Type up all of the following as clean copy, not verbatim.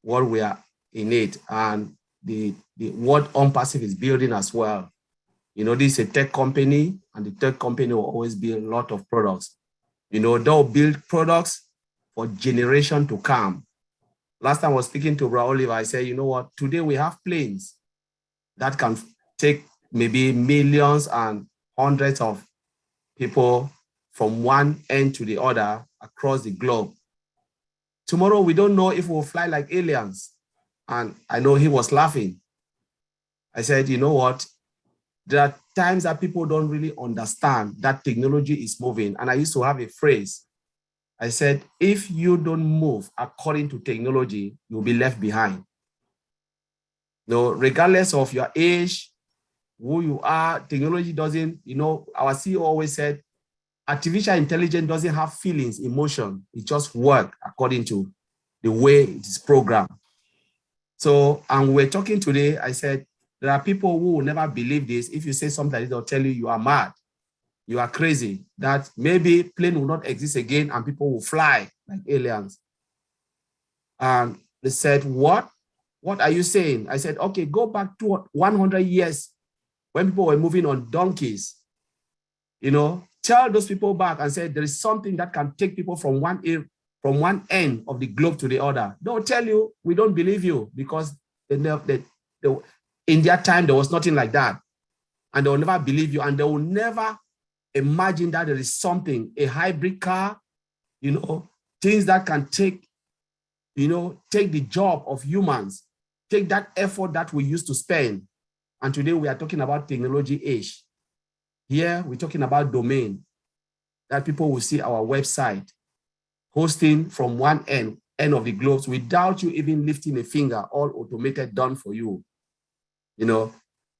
what we are in it, and the what OnPassive is building as well. You know, this is a tech company, and the tech company will always build a lot of products. You know, they'll build products for generation to come. Last time I was speaking to Bra Oliver, I said, you know what, today we have planes that can take maybe millions and hundreds of people from one end to the other across the globe. Tomorrow, we don't know if we'll fly like aliens. And I know he was laughing. I said, you know what? There are times that people don't really understand that technology is moving. And I used to have a phrase. I said, if you don't move according to technology, you'll be left behind. No, regardless of your age, who you are, technology doesn't, you know, our CEO always said, artificial intelligence doesn't have feelings, emotion. It just works according to the way it is programmed. So, and we're talking today, I said, there are people who will never believe this. If you say something, they'll tell you you are mad, you are crazy, that maybe plane will not exist again and people will fly like aliens. And they said, what? What are you saying? I said, okay, go back to 100 years when people were moving on donkeys. You know, tell those people back and say there is something that can take people from one end of the globe to the other. They'll tell you, we don't believe you, because in their time, there was nothing like that. And they will never believe you, and they will never imagine that there is something, a hybrid car, you know, things that can take, you know, take the job of humans, take that effort that we used to spend. And today we are talking about technology age. Here we're talking about domain, that people will see our website hosting from one end of the globe without you even lifting a finger, all automated, done for you. You know,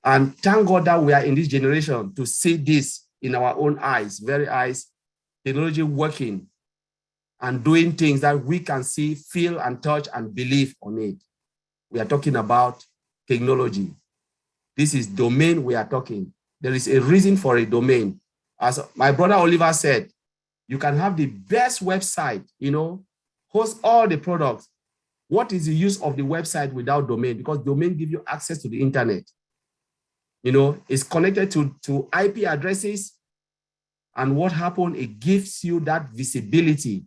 and thank God that we are in this generation to see this in our own eyes, very eyes, technology working and doing things that we can see, feel, and touch and believe on it. We are talking about technology. This is domain we are talking. There is a reason for a domain. As my brother Oliver said, you can have the best website, you know, host all the products. What is the use of the website without domain? Because domain gives you access to the internet. You know, it's connected to IP addresses. And what happened, it gives you that visibility.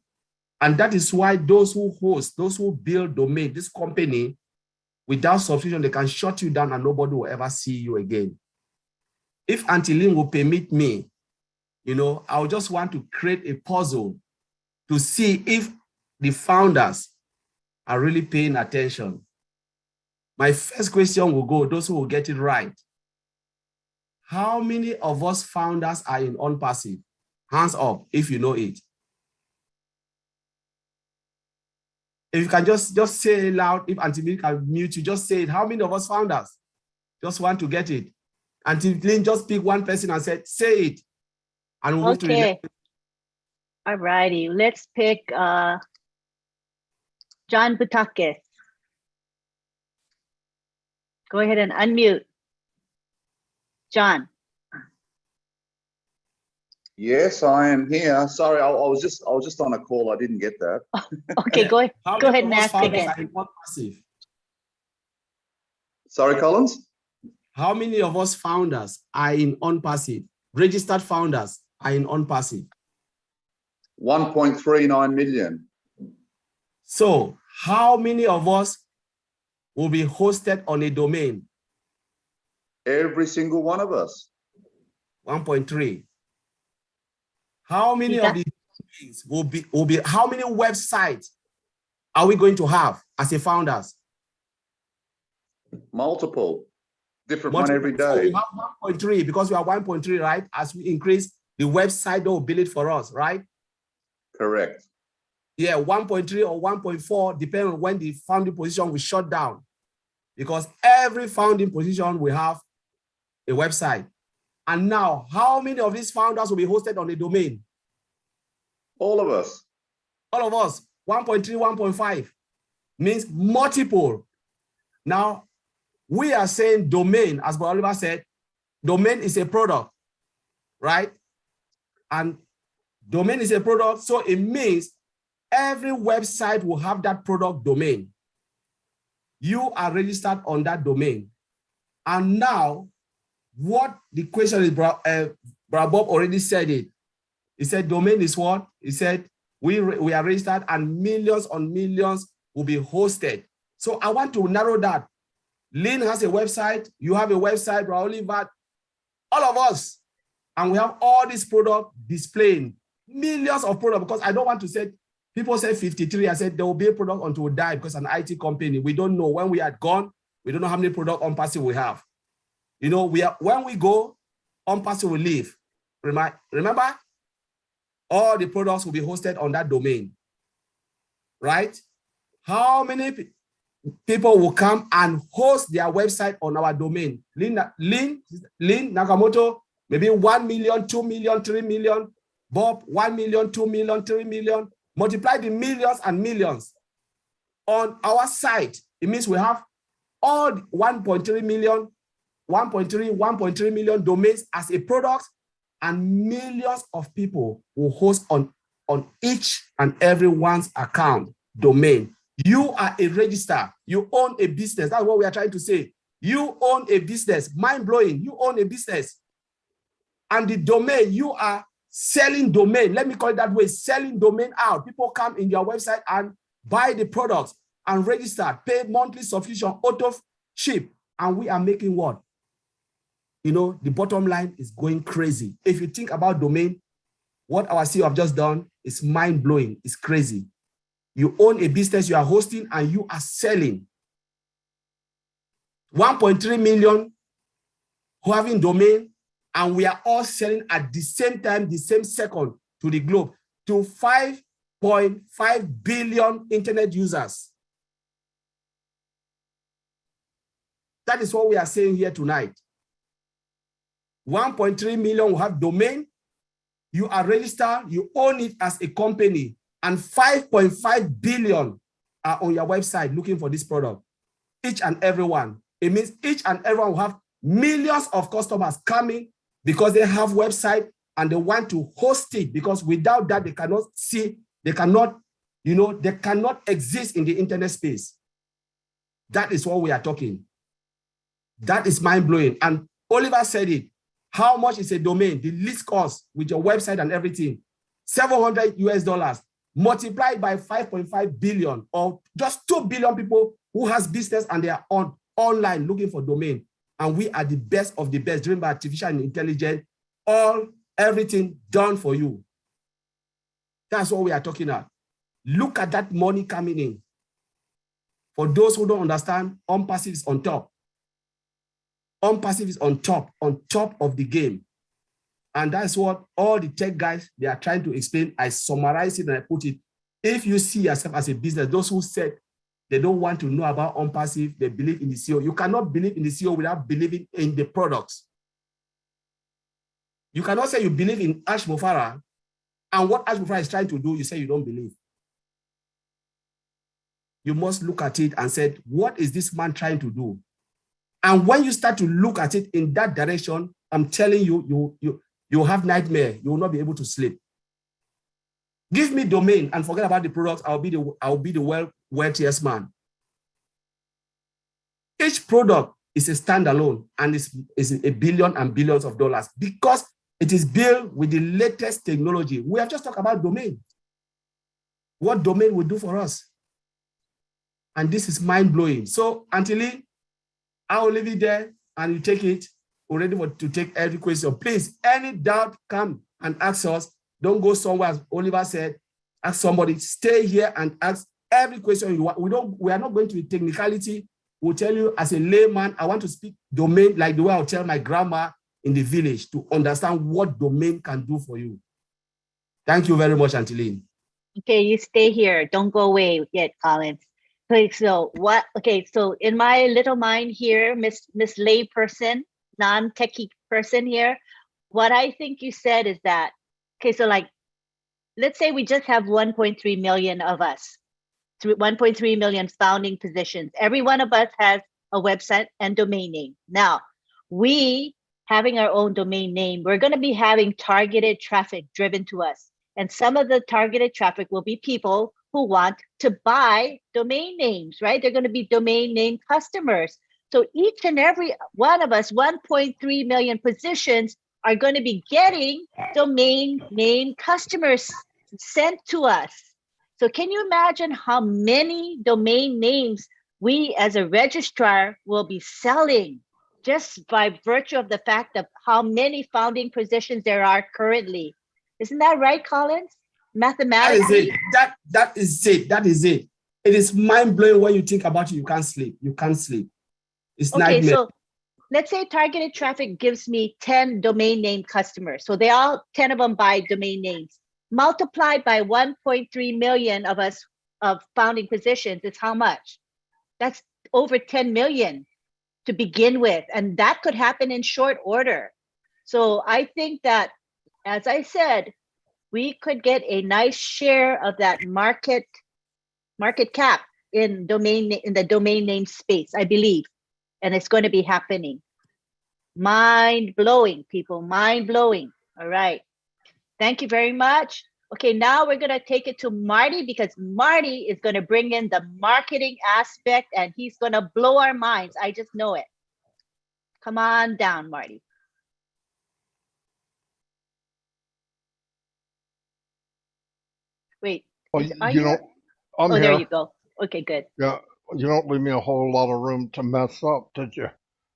And that is why those who host, those who build domain, this company, without subscription, they can shut you down and nobody will ever see you again. If Auntie Lynn will permit me, you know, I would just want to create a puzzle to see if the founders are really paying attention. My first question will go, those who will get it right. How many of us founders are in OnPassive? Hands up if you know it. If you can just say it loud, if Auntie Lynn can mute you, just say it. How many of us founders? Just want to get it. Auntie Lynn just pick one person and said, say it. And we'll move to the next. All righty, let's pick John Butakis. Go ahead and unmute. John. Yes, I am here. Sorry, I was just on a call. I didn't get that. Okay, go ahead and ask again. Sorry, Collins? How many of us founders are in OnPassive? Registered founders are in OnPassive? 1.39 million. So how many of us will be hosted on a domain? Every single one of us. 1.3. How many of these things will be, how many websites are we going to have as a founders? Multiple. Different one every day. So we have 1.3 because we are 1.3, right? As we increase the website, they will build it for us, right? Correct. Yeah, 1.3 or 1.4, depending on when the founding position will shut down. Because every founding position will have a website. And now, how many of these founders will be hosted on a domain? All of us. All of us. 1.3, 1.5 means multiple. Now, we are saying domain, as Oliver said, domain is a product, right? And domain is a product, so it means every website will have that product domain. You are registered on that domain. And now, what the question is, Brad Bob already said it. He said domain is what? He said we are registered and millions on millions will be hosted. So I want to narrow that. Lynn has a website. You have a website, Brad Oliver, all of us. And we have all these products displaying, millions of products, because I don't want to say, people say 53. I said there will be a product until we die because an IT company, we don't know when we are gone. We don't know how many products on passive we have. You know, when we go, on passive will leave. Remember, all the products will be hosted on that domain, right? How many people will come and host their website on our domain? Lynn Nakamoto, maybe 1 million, 2 million, 3 million. Bob, 1 million, 2 million, 3 million. Multiply the millions and millions. On our site, it means we have all 1.3 million, 1.3 million domains as a product, and millions of people will host on each and everyone's account domain. You are a registrar. You own a business. That's what we are trying to say. You own a business. Mind-blowing. You own a business. And the domain, you are selling domain. Let me call it that way, selling domain out. People come in your website and buy the products and register, pay monthly subscription, auto ship. And we are making what? You know, the bottom line is going crazy. If you think about domain, what our CEO have just done is mind-blowing. It's crazy. You own a business, you are hosting, and you are selling. 1.3 million who having domain, and we are all selling at the same time, the same second to the globe, to 5.5 billion internet users. That is what we are saying here tonight. 1.3 million will have domain, you are registered, you own it as a company, and 5.5 billion are on your website looking for this product. Each and every one. It means each and everyone will have millions of customers coming because they have website and they want to host it, because without that, they cannot see, they cannot, you know, they cannot exist in the internet space. That is what we are talking. That is mind-blowing. And Oliver said it. How much is a domain? The least cost with your website and everything, $700 US, multiplied by 5.5 billion, or just 2 billion people who has business and they are online looking for domain. And we are the best of the best, driven by artificial intelligence, everything done for you. That's what we are talking about. Look at that money coming in. For those who don't understand, OnPassive is on top. OnPassive is on top of the game. And that's what all the tech guys, they are trying to explain. I summarize it and I put it. If you see yourself as a business, those who said they don't want to know about OnPassive, they believe in the CEO. You cannot believe in the CEO without believing in the products. You cannot say you believe in Ash Mofara, and what Ash Mofara is trying to do, you say you don't believe. You must look at it and say, what is this man trying to do? And when you start to look at it in that direction, I'm telling you, you'll have nightmare. You will not be able to sleep. Give me domain and forget about the products. I'll be the wealthiest man. Each product is a standalone and is a billion and billions of dollars because it is built with the latest technology. We have just talked about domain. What domain will do for us. And this is mind-blowing. So, Antili, I will leave it there and you take it. We're ready to take every question. Please, any doubt, come and ask us. Don't go somewhere, as Oliver said. Ask somebody. Stay here and ask every question you want. We are not going to be technicality. We'll tell you as a layman, I want to speak domain like the way I'll tell my grandma in the village to understand what domain can do for you. Thank you very much, Antiline. Okay, you stay here. Don't go away yet, Collins. Okay, so what? Okay, so in my little mind here, Miss Lay person, non-techie person here, what I think you said is that, okay, so like, let's say we just have 1.3 million of us, 1.3 million founding positions. Every one of us has a website and domain name. Now, we having our own domain name, we're going to be having targeted traffic driven to us. And some of the targeted traffic will be people who want to buy domain names, right? They're going to be domain name customers. So each and every one of us, 1.3 million positions, are going to be getting domain name customers sent to us. So can you imagine how many domain names we as a registrar will be selling just by virtue of the fact of how many founding positions there are currently? Isn't that right, Collins? Mathematically? That is it. That is it. It is mind-blowing when you think about it. You can't sleep. You can't sleep. It's Okay, nightmare. so let's say targeted traffic gives me 10 domain name customers. So 10 of them buy domain names. Multiplied by 1.3 million of us of founding positions is how much? That's over 10 million to begin with. And that could happen in short order. So I think that, as I said, we could get a nice share of that market cap in the domain name space, I believe. And it's going to be happening. Mind blowing, people, mind blowing. All right. Thank you very much. Okay, now we're going to take it to Marty, because Marty is going to bring in the marketing aspect and he's going to blow our minds. I just know it. Come on down, Marty. Wait. Well, Are you know, I'm oh, here. there you go. Okay, good. Yeah, you don't leave me a whole lot of room to mess up, did you?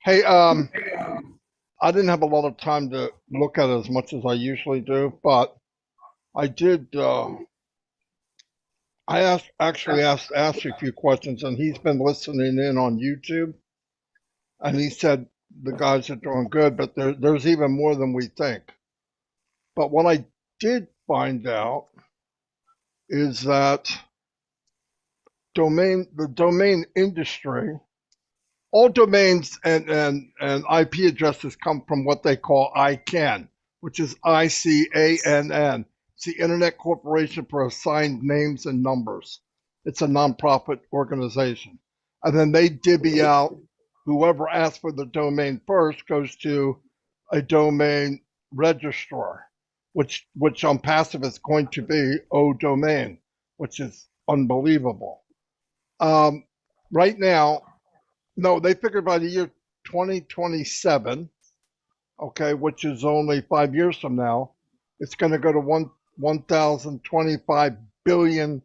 Hey, I didn't have a lot of time to look at it as much as I usually do, but I did. I actually asked Ashley a few questions, and he's been listening in on YouTube, and he said the guys are doing good, but there's even more than we think. But what I did find out is that the domain industry, all domains and IP addresses come from what they call ICANN, which is ICANN. It's the Internet Corporation for Assigned Names and Numbers. It's a nonprofit organization. And then they divvy out whoever asks for the domain first goes to a domain registrar, which on passive is going to be ODomain, which is unbelievable. Right now, no, they figured by the year 2027, okay, which is only 5 years from now, it's going to go to $1,025 billion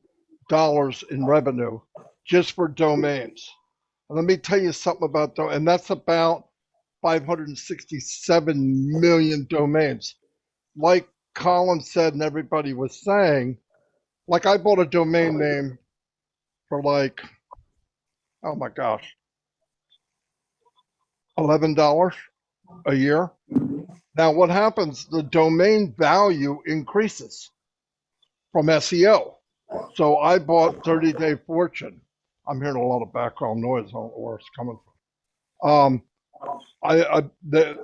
in revenue just for domains. And let me tell you something about and that's about 567 million domains. Like Colin said, and everybody was saying, like I bought a domain name for like, oh my gosh, $11 a year. Now, what happens? The domain value increases from SEO. So I bought 30-Day Fortune. I'm hearing a lot of background noise. I don't know where it's coming from.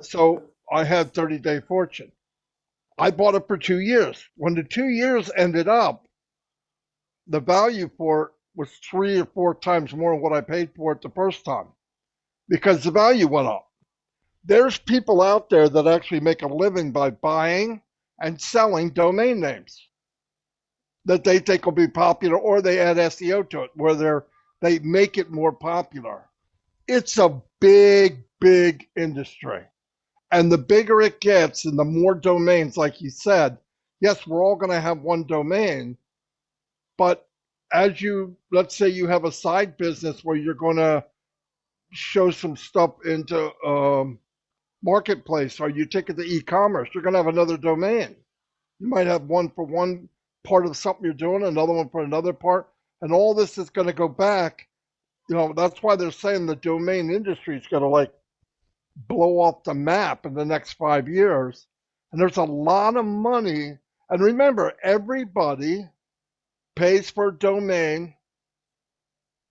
So I had 30-Day Fortune. I bought it for 2 years. When the 2 years ended up, the value for it was 3 or 4 times more than what I paid for it the first time, because the value went up. There's people out there that actually make a living by buying and selling domain names that they think will be popular, or they add SEO to it where they make it more popular. It's a big, big industry. And the bigger it gets and the more domains, like you said, yes, we're all going to have one domain, but let's say you have a side business where you're going to show some stuff into marketplace, or you take it to e-commerce, you're going to have another domain. You might have one for one part of something you're doing, another one for another part, and all this is going to go back. That's why they're saying the domain industry is going to like blow off the map in the next 5 years. And there's a lot of money. And remember, everybody pays for a domain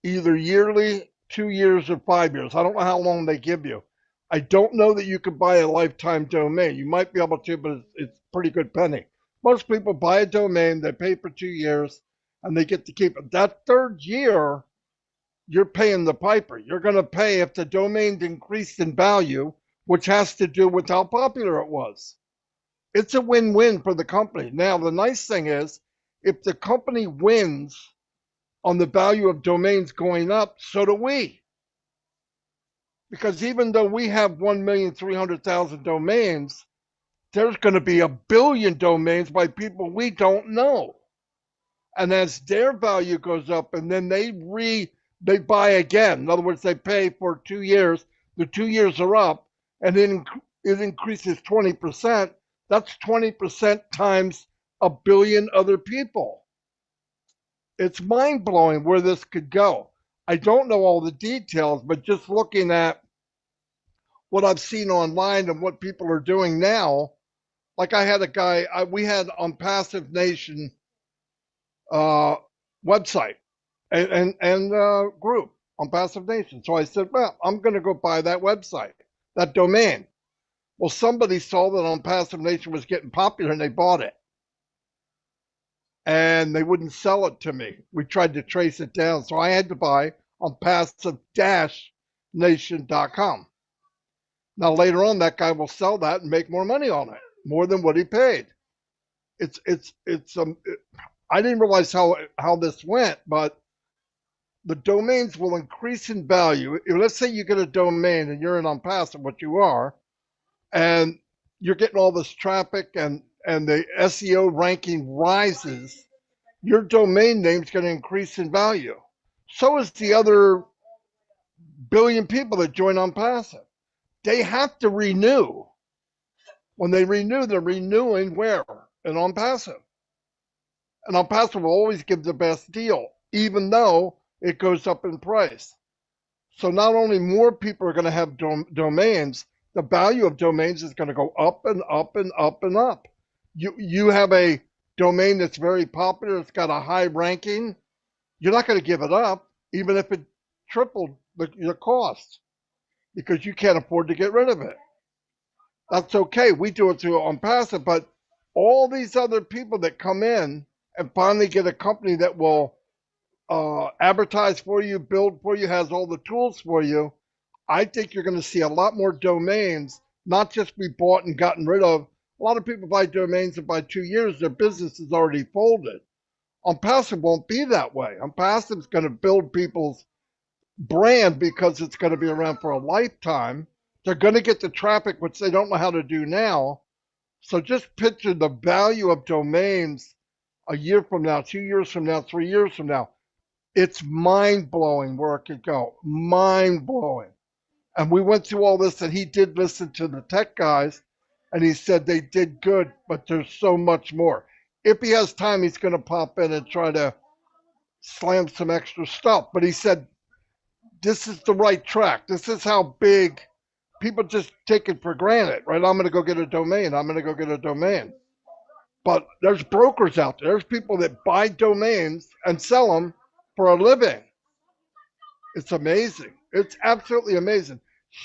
either yearly, 2 years, or 5 years. I don't know how long they give you. I don't know that you could buy a lifetime domain. You might be able to, but it's pretty good penny. Most people buy a domain, they pay for 2 years, and they get to keep it. That third year, you're paying the piper. You're going to pay if the domain increased in value, which has to do with how popular it was. It's a win-win for the company. Now, the nice thing is, if the company wins on the value of domains going up, so do we. Because even though we have 1,300,000 domains, there's going to be 1 billion domains by people we don't know. And as their value goes up, and then they buy again. In other words, they pay for 2 years. The 2 years are up, and then it increases 20%. That's 20% times 1 billion other people. It's mind-blowing where this could go. I don't know all the details, but just looking at what I've seen online and what people are doing now, like I had a guy, we had on Passive Nation website and group on Passive Nation. So I said, well, I'm going to go buy that website, that domain. Well, somebody saw that on Passive Nation was getting popular and they bought it. And they wouldn't sell it to me. We tried to trace it down. So I had to buy on passive-nation.com. Now, later on, that guy will sell that and make more money on it, more than what he paid. I didn't realize how this went, but the domains will increase in value. Let's say you get a domain and you're in on Passive, what you are, and you're getting all this traffic and the SEO ranking rises, your domain name is going to increase in value. So is the other billion people that join on Passive. They have to renew. When they renew, they're renewing where? And on Passive. And on Passive will always give the best deal, even though it goes up in price. So not only more people are going to have domains, the value of domains is going to go up and up and up and up. You have a domain that's very popular, it's got a high ranking, you're not going to give it up, even if it tripled the cost, because you can't afford to get rid of it. That's okay. We do it through on Passive, but all these other people that come in and finally get a company that will advertise for you, build for you, has all the tools for you, I think you're going to see a lot more domains, not just be bought and gotten rid of. A lot of people buy domains and by 2 years, their business is already folded. On Passive won't be that way. On Passive is going to build people's brand because it's going to be around for a lifetime. They're going to get the traffic, which they don't know how to do now. So just picture the value of domains a year from now, 2 years from now, 3 years from now. It's mind-blowing where it could go. Mind-blowing. And we went through all this, and he did listen to the tech guys, and he said they did good, but there's so much more. If he has time, he's going to pop in and try to slam some extra stuff. But he said, this is the right track. This is how big people just take it for granted, right? I'm going to go get a domain. I'm going to go get a domain. But there's brokers out there. There's people that buy domains and sell them for a living. It's amazing. It's absolutely amazing.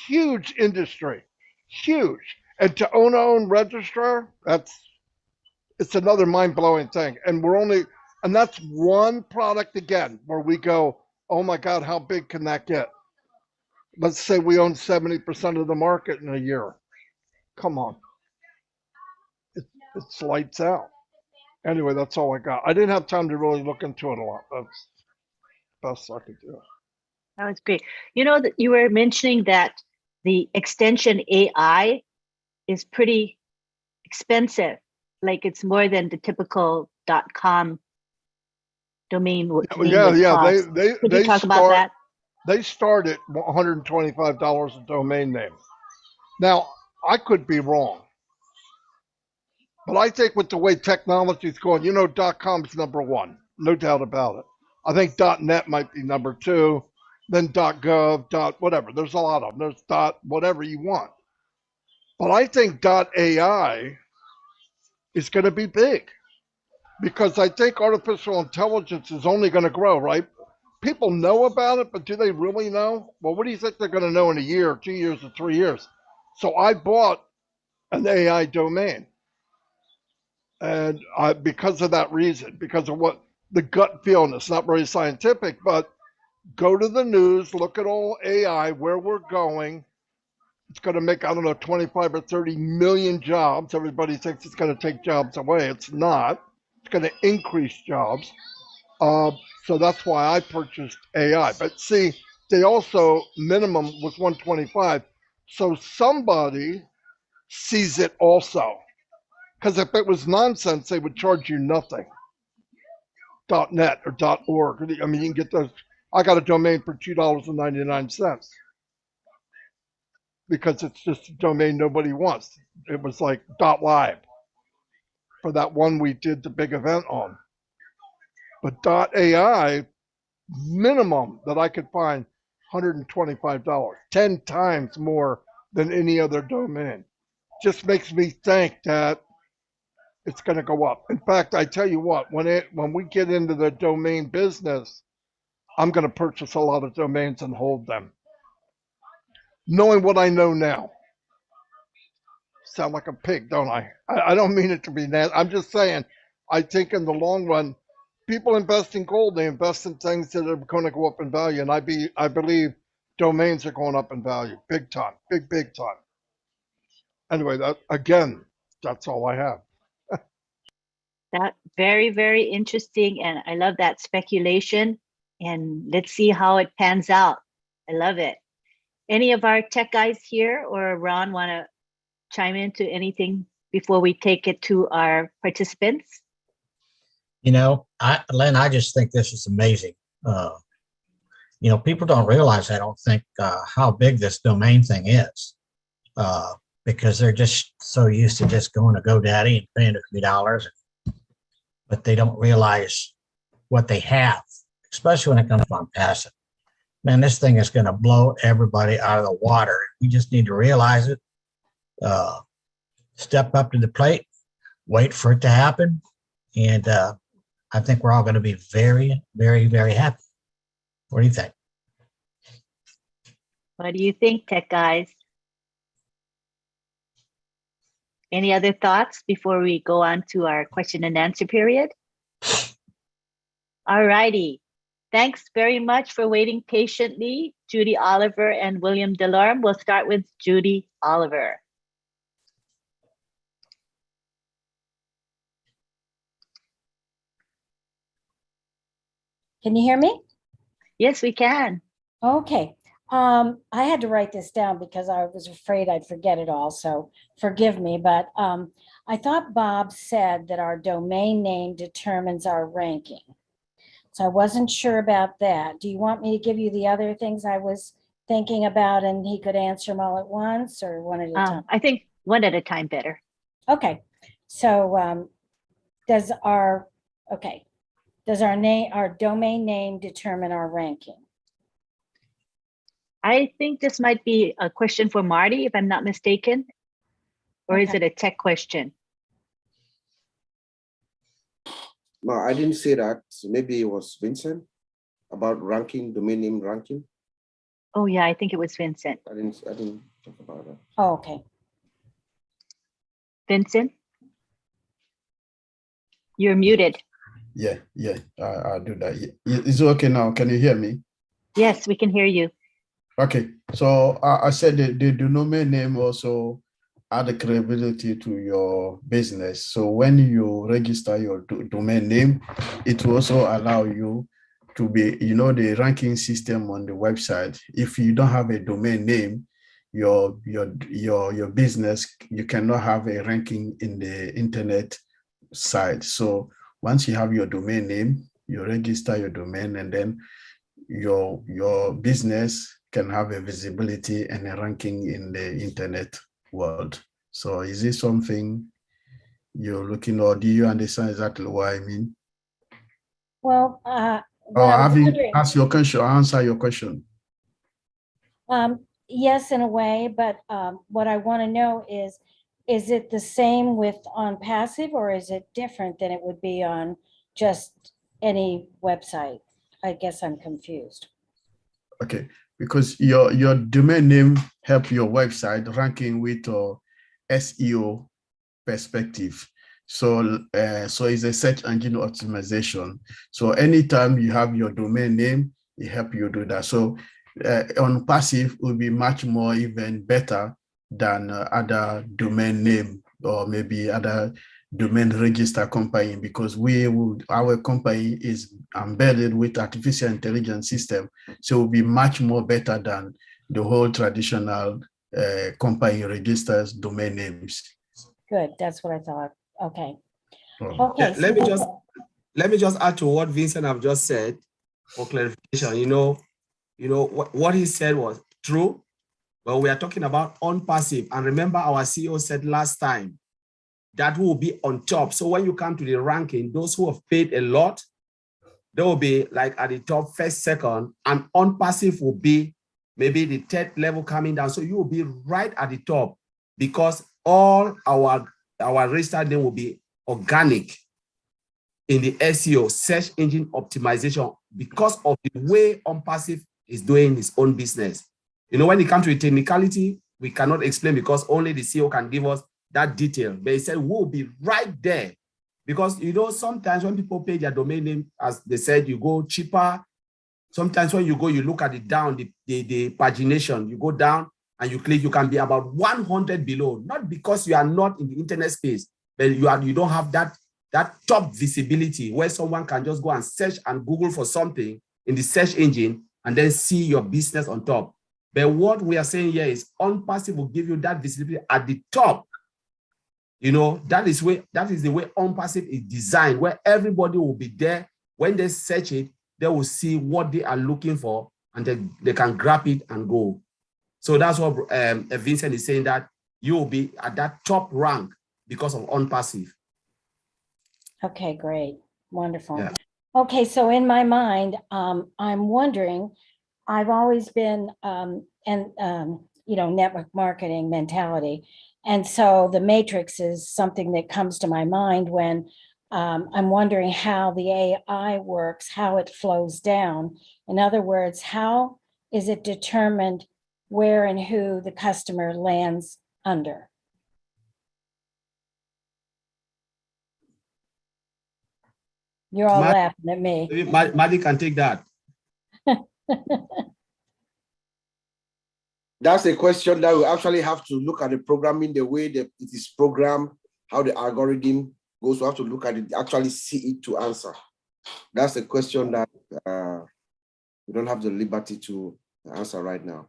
Huge industry. Huge. And to own Registrar, it's another mind-blowing thing. And that's one product again where we go, oh my God, how big can that get? Let's say we own 70% of the market in a year. Come on. It's lights out. Anyway, that's all I got. I didn't have time to really look into it a lot. That's the best I could do. That was great. You know, that you were mentioning that the extension AI is pretty expensive. Like it's more than the typical .com domain would cost. Could you talk about that? They start at $125 a domain name. Now, I could be wrong. But I think with the way technology is going, .com's number one, no doubt about it. I think .net might be number two, then .gov, whatever. There's a lot of them. There's whatever you want. But I think .ai is going to be big because I think artificial intelligence is only going to grow, right? People know about it, but do they really know? Well, what do you think they're going to know in a year, 2 years, or 3 years? So I bought an AI domain. And because of that reason, because of what the gut feeling, it's not very scientific, but go to the news, look at all AI, where we're going. It's going to make, 25 or 30 million jobs. Everybody thinks it's going to take jobs away. It's not. It's going to increase jobs. So that's why I purchased AI. But see, they also minimum was 125. So somebody sees it also. Because if it was nonsense, they would charge you nothing. .net or .org. I mean, you can get those. I got a domain for $2.99 because it's just a domain nobody wants. It was like .live for that one we did the big event on. But .ai minimum that I could find $125, 10 times more than any other domain. Just makes me think that it's going to go up. In fact, I tell you what, when we get into the domain business, I'm going to purchase a lot of domains and hold them, knowing what I know now. Sound like a pig, don't I? I don't mean it to be nasty. I'm just saying, I think in the long run, people invest in gold. They invest in things that are going to go up in value, and I believe domains are going up in value, big time, big time. Anyway, that's all I have. That very, very interesting. And I love that speculation. And let's see how it pans out. I love it. Any of our tech guys here or Ron want to chime into anything before we take it to our participants? You know, Len, I just think this is amazing. You know, people don't realize, I don't think, how big this domain thing is, because they're just so used to just going to GoDaddy and paying a few dollars, but they don't realize what they have, especially when it comes on passive. Man, this thing is going to blow everybody out of the water. We just need to realize it, step up to the plate, wait for it to happen, and I think we're all going to be very, very, very happy. What do you think? What do you think, tech guys? Any other thoughts before we go on to our question and answer period? All righty. Thanks very much for waiting patiently, Judy Oliver and William Delorme. We'll start with Judy Oliver. Can you hear me? Yes, we can. Okay. I had to write this down because I was afraid I'd forget it all, so forgive me. But I thought Bob said that our domain name determines our ranking. So I wasn't sure about that. Do you want me to give you the other things I was thinking about and he could answer them all at once or one at a time? I think one at a time better. Okay. So does our domain name determine our ranking? I think this might be a question for Marty, if I'm not mistaken. Or is it a tech question? No, I didn't say that. So maybe it was Vincent about ranking, domain name ranking. Oh yeah, I think it was Vincent. I didn't talk about that. Oh, okay. Vincent? You're muted. Yeah, I'll do that. Is it okay now? Can you hear me? Yes, we can hear you. Okay, so I said the domain name also add the credibility to your business. So when you register your domain name, it will also allow you to be, the ranking system on the website. If you don't have a domain name, your business, you cannot have a ranking in the internet site. So once you have your domain name, you register your domain, and then your business can have a visibility and a ranking in the internet world. So is this something you're looking, or do you understand exactly what I mean? Well, asked your question, answer your question. Yes, in a way, but what I want to know is it the same on passive, or is it different than it would be on just any website? I guess I'm confused. Okay, because your domain name help your website ranking with SEO perspective. So it's a search engine optimization. So anytime you have your domain name, it help you do that. So on passive will be much more even better than other domain name or maybe other domain register company, because our company is embedded with artificial intelligence system, so it will be much more better than the whole traditional company registers domain names. Good, that's what I thought. Okay. Oh. Okay. Let me just add to what Vincent have just said for clarification. What he said was true, but we are talking about on passive. And remember, our CEO said last time that will be on top. So when you come to the ranking, those who have paid a lot, they will be like at the top, first, second, and on passive will be maybe the third level coming down. So you will be right at the top because all our registered name will be organic in the SEO, search engine optimization, because of the way OnPassive is doing his own business. When it comes to the technicality, we cannot explain because only the CEO can give us that detail. But he said we'll be right there because, sometimes when people pay their domain name, as they said, you go cheaper. Sometimes when you go, you look at it down, the pagination, you go down and you click, you can be about 100 below, not because you are not in the internet space, but you don't have that top visibility where someone can just go and search and Google for something in the search engine and then see your business on top. But what we are saying here is OnPassive will give you that visibility at the top. That is the way OnPassive is designed, where everybody will be there. When they search it, they will see what they are looking for and they can grab it and go. So that's what Vincent is saying, that you will be at that top rank because of OnPassive. Okay, great. Wonderful. Yeah. Okay, so in my mind, I'm wondering, I've always been network marketing mentality. And so the matrix is something that comes to my mind when I'm wondering how the AI works, how it flows down. In other words, how is it determined where and who the customer lands under? You're all laughing at me. Maddie can take that. That's a question that we actually have to look at the programming, the way that it is programmed, how the algorithm goes. We have to look at it, actually see it to answer. That's a question that we don't have the liberty to answer right now.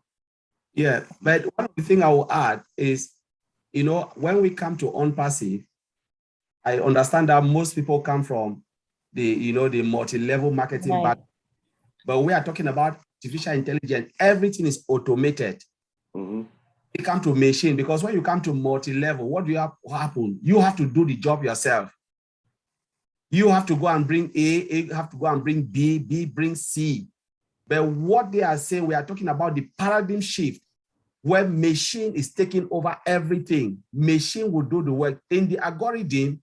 Yeah, but one of the things I will add is, when we come to OnPassive, I understand that most people come from the multi-level marketing, Right. but we are talking about artificial intelligence. Everything is automated. Mm-hmm. You come to machine, because when you come to multi-level, what do you have happen? You have to do the job yourself. You have to go and bring A have to go and bring B bring C. But what they are saying, we are talking about the paradigm shift where machine is taking over everything. Machine will do the work. In the algorithm,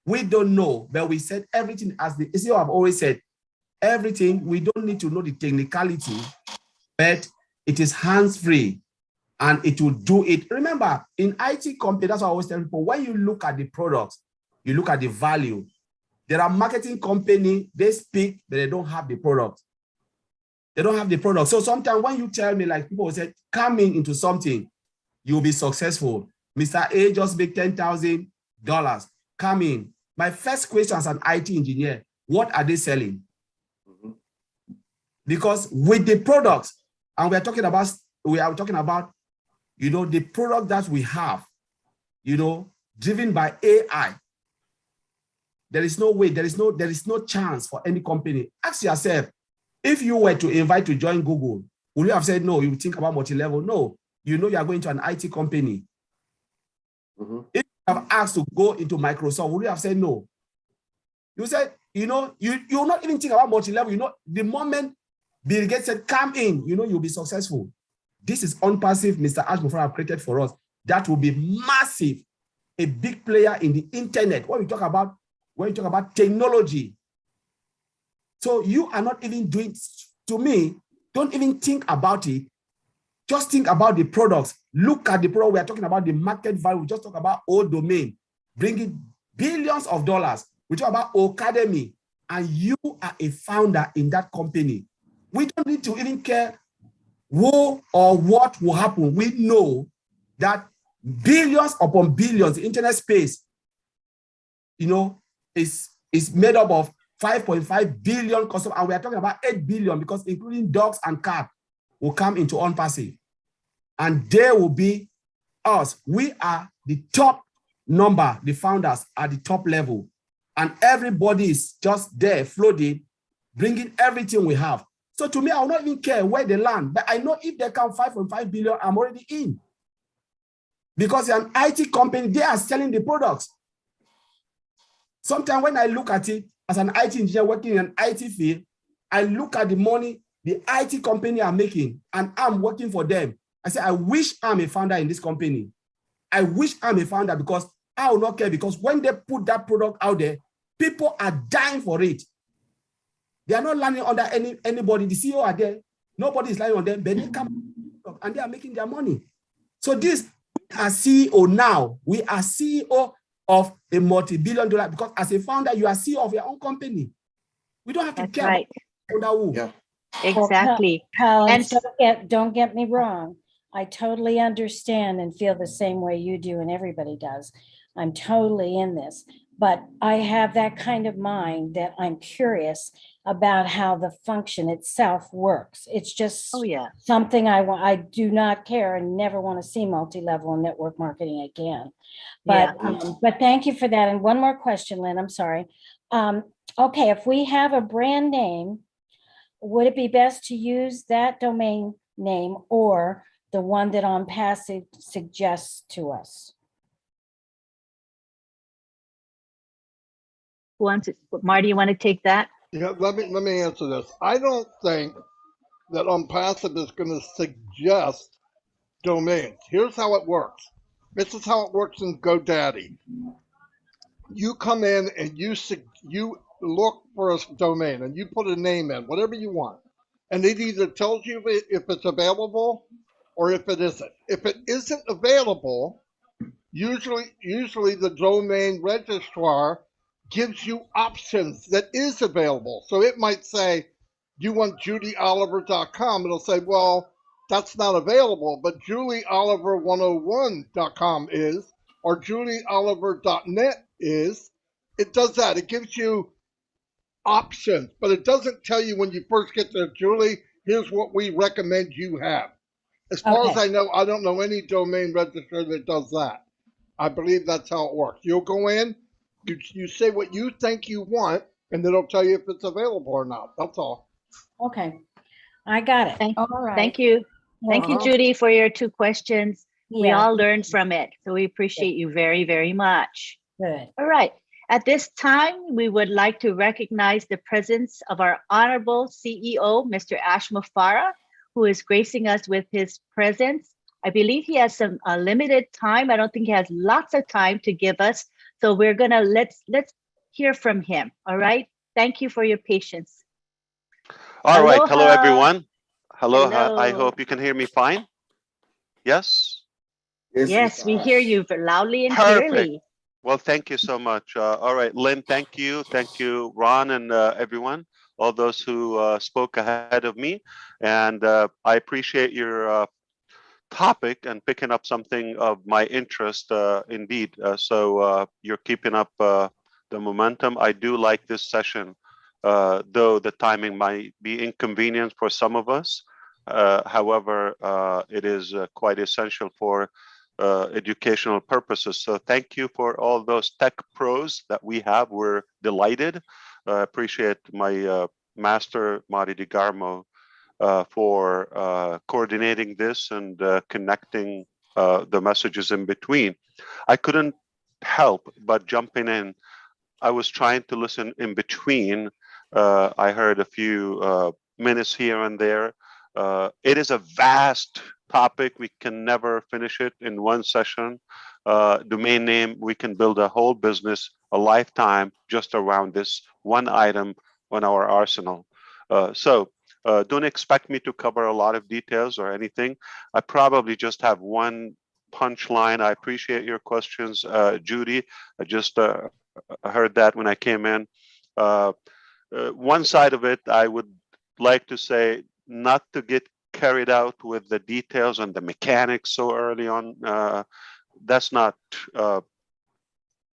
we don't know, but we said everything as the CEO have always said, everything, we don't need to know the technicality, but it is hands-free and it will do it. Remember, in IT company, that's what I always tell people, when you look at the products, you look at the value. There are marketing company, they speak, but they don't have the product. They don't have the product. So sometimes when you tell me, like people will say, coming into something, you'll be successful. Mr. A just make $10,000. Come in. My first question as an IT engineer, what are they selling? Mm-hmm. Because with the products, and we are talking about, the product that we have, driven by AI, there is no way, there is no chance for any company. Ask yourself, if you were to invite to join Google, would you have said no? You would think about multi-level? No, you are going to an IT company. Mm-hmm. If you have asked to go into Microsoft, would you have said no? You said, you will not even think about multi-level. The moment Bill Gates said, come in, you'll be successful. This is OnPassive, Mr. Ashmore have created for us. That will be massive, a big player in the internet. When you talk about technology. So you are not even doing, to me, don't even think about it. Just think about the products. Look at the product. We are talking about the market value. We just talk about old domain, bringing billions of dollars. We talk about Academy, and you are a founder in that company. We don't need to even care who or what will happen. We know that billions upon billions, the internet space, is made up of 5.5 billion customers, and we are talking about 8 billion because including dogs and cats will come into OnPassive. And they will be us. We are the top number, the founders are the top level. And everybody is just there floating, bringing everything we have. So to me, I will not even care where they land, but I know if they come 5.5 billion, I'm already in. Because an IT company, they are selling the products. Sometimes when I look at it as an IT engineer working in an IT field, I look at the money the IT company are making and I'm working for them. I say, I wish I'm a founder in this company. I wish I'm a founder because I will not care, because when they put that product out there, people are dying for it. They are not landing under anybody. The CEO are there. Nobody is lying on them, but they come and they are making their money. So this, we are CEO now. We are CEO of a multi-billion-dollar, because as a founder, you are CEO of your own company. We don't have to care right. about who. Yeah. Exactly. Collins, And don't get me wrong. I totally understand and feel the same way you do and everybody does. I'm totally in this, but I have that kind of mind that I'm curious about how the function itself works. It's just oh yeah, something I do not care and never want to see multi-level network marketing again. But but thank you for that. And one more question, Lynn, I'm sorry. Okay, if we have a brand name, would it be best to use that domain name or the one that OnPassive suggests to us? who wants it? Marty, you want to take that? Yeah, let me answer this. I don't think that OnPassive is going to suggest domains. Here's how it works. This is how it works in GoDaddy. You come in and you look for a domain and you put a name in, whatever you want, and it either tells you if it's available or if it isn't. If it isn't available, usually the domain registrar gives you options that is available. So it might say, you want judyoliver.com. It'll say, well, that's not available, but julieoliver101.com is, or julieoliver.net is. It does that. It gives you options, but it doesn't tell you when you first get there, Julie, here's what we recommend you have. As far as I know, I don't know any domain registrar that does that. I believe that's how it works. You'll go in, you say what you think you want, and it'll tell you if it's available or not. That's all. Okay, I got it. Thank, All right. thank you. Thank you, Judy, for your 2 questions. We Yeah. all learned from it. So we appreciate you very, very much. Good. All right. At this time, we would like to recognize the presence of our honorable CEO, Mr. Ash Mufarah, who is gracing us with his presence. I believe he has some limited time. I don't think he has lots of time to give us. So we're gonna let's hear from him. All right. Thank you for your patience. All right. Hello, Aloha. everyone. Hello. Hello. I hope you can hear me fine. Yes. Yes, we hear you loudly and Perfect. clearly. Well, thank you so much. All right, Lynn, thank you. Thank you, Ron, and everyone, all those who spoke ahead of me. And I appreciate your topic and picking up something of my interest indeed. So you're keeping up the momentum. I do like this session, though the timing might be inconvenient for some of us. However, it is quite essential for educational purposes. So thank you for all those tech pros that we have. We're delighted. Appreciate my master, Marty DeGarmo, for coordinating this and connecting the messages in between. I couldn't help but jumping in. I was trying to listen in between. I heard a few minutes here and there. It is a vast topic. We can never finish it in one session. Domain name, we can build a whole business, a lifetime just around this one item on our arsenal. So don't expect me to cover a lot of details or anything. I probably just have one punchline. I appreciate your questions, Judy. I just heard that when I came in. One side of it, I would like to say not to get carried out with the details and the mechanics so early on. That's not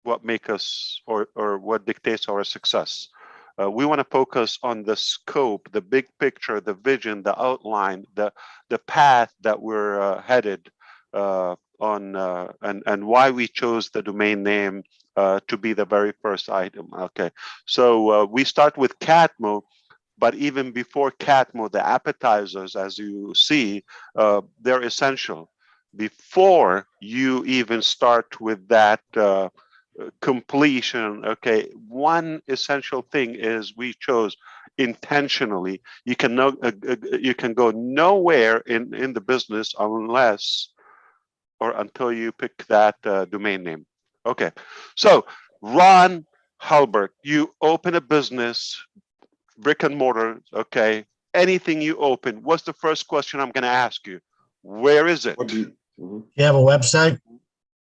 what make us or what dictates our success. We want to focus on the scope, the big picture, the vision, the outline, the path that we're headed on, and why we chose the domain name to be the very first item. Okay, so we start with Catmo, but even before Catmo, the appetizers, as you see, they're essential. Before you even start with that completion, okay, one essential thing is we chose intentionally. You can go nowhere in the business unless or until you pick that domain name. Okay, so Ron Halbert, you open a business, brick and mortar, okay, anything you open, what's the first question I'm going to ask you? Where is it? You have a website?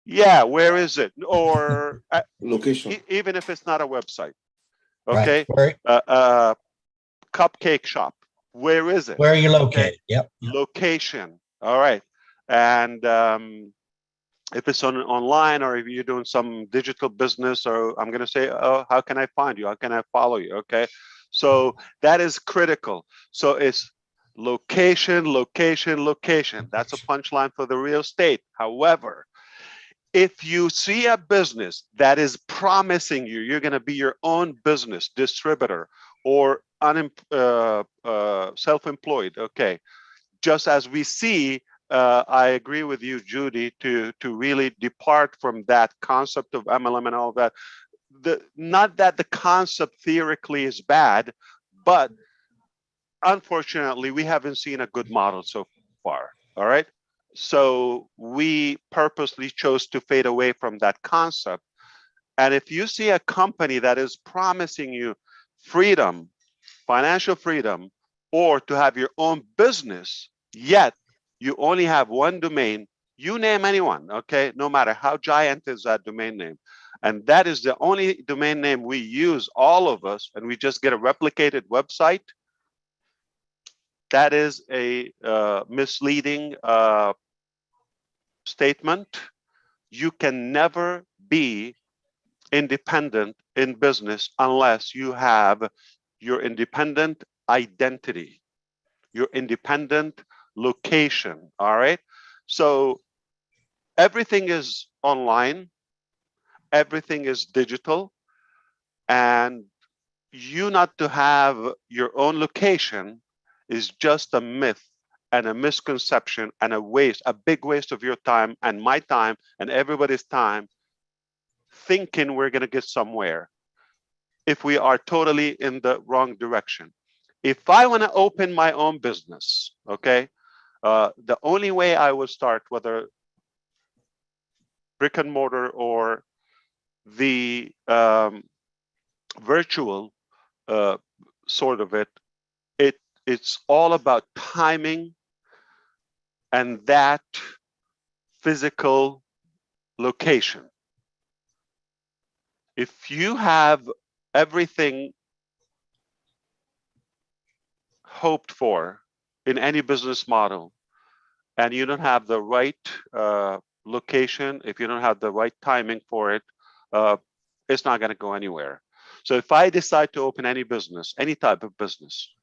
Yeah, where is it? Or Location. even if it's not a website, okay? Right. Cupcake shop, where is it? Where are you located? Okay. Yep. Location, all right. And if it's online or if you're doing some digital business, or I'm going to say, oh, how can I find you? How can I follow you? Okay. So that is critical. So it's location, location, location. That's a punchline for the real estate. However, if you see a business that is promising you, you're going to be your own business distributor or self-employed, okay, just as we see, I agree with you, Judy, to really depart from that concept of MLM and all that. Not that the concept theoretically is bad, but unfortunately, we haven't seen a good model so far. All right. So we purposely chose to fade away from that concept. And if you see a company that is promising you freedom, financial freedom, or to have your own business, yet you only have one domain, you name anyone, okay? No matter how giant is that domain name. And that is the only domain name we use, all of us, and we just get a replicated website. That is a misleading statement. You can never be independent in business unless you have your independent identity, your independent location. All right. So everything is online, everything is digital, and you not to have your own location is just a myth and a misconception and a waste, a big waste of your time and my time and everybody's time, thinking we're going to get somewhere if we are totally in the wrong direction. If I want to open my own business, okay, the only way I will start, whether brick and mortar or the virtual sort of it's all about timing and that physical location. If you have everything hoped for in any business model and you don't have the right location, if you don't have the right timing for it, it's not going to go anywhere. So if I decide to open any business, any type of business,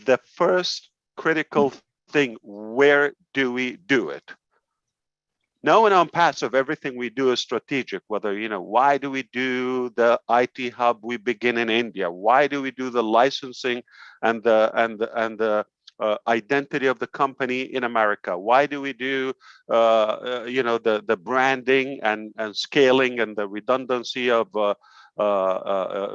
the first critical thing, where do we do it? No one on passive, everything we do is strategic, whether, why do we do the IT hub we begin in India? Why do we do the licensing and the identity of the company in America? Why do we do, the branding and scaling and the redundancy of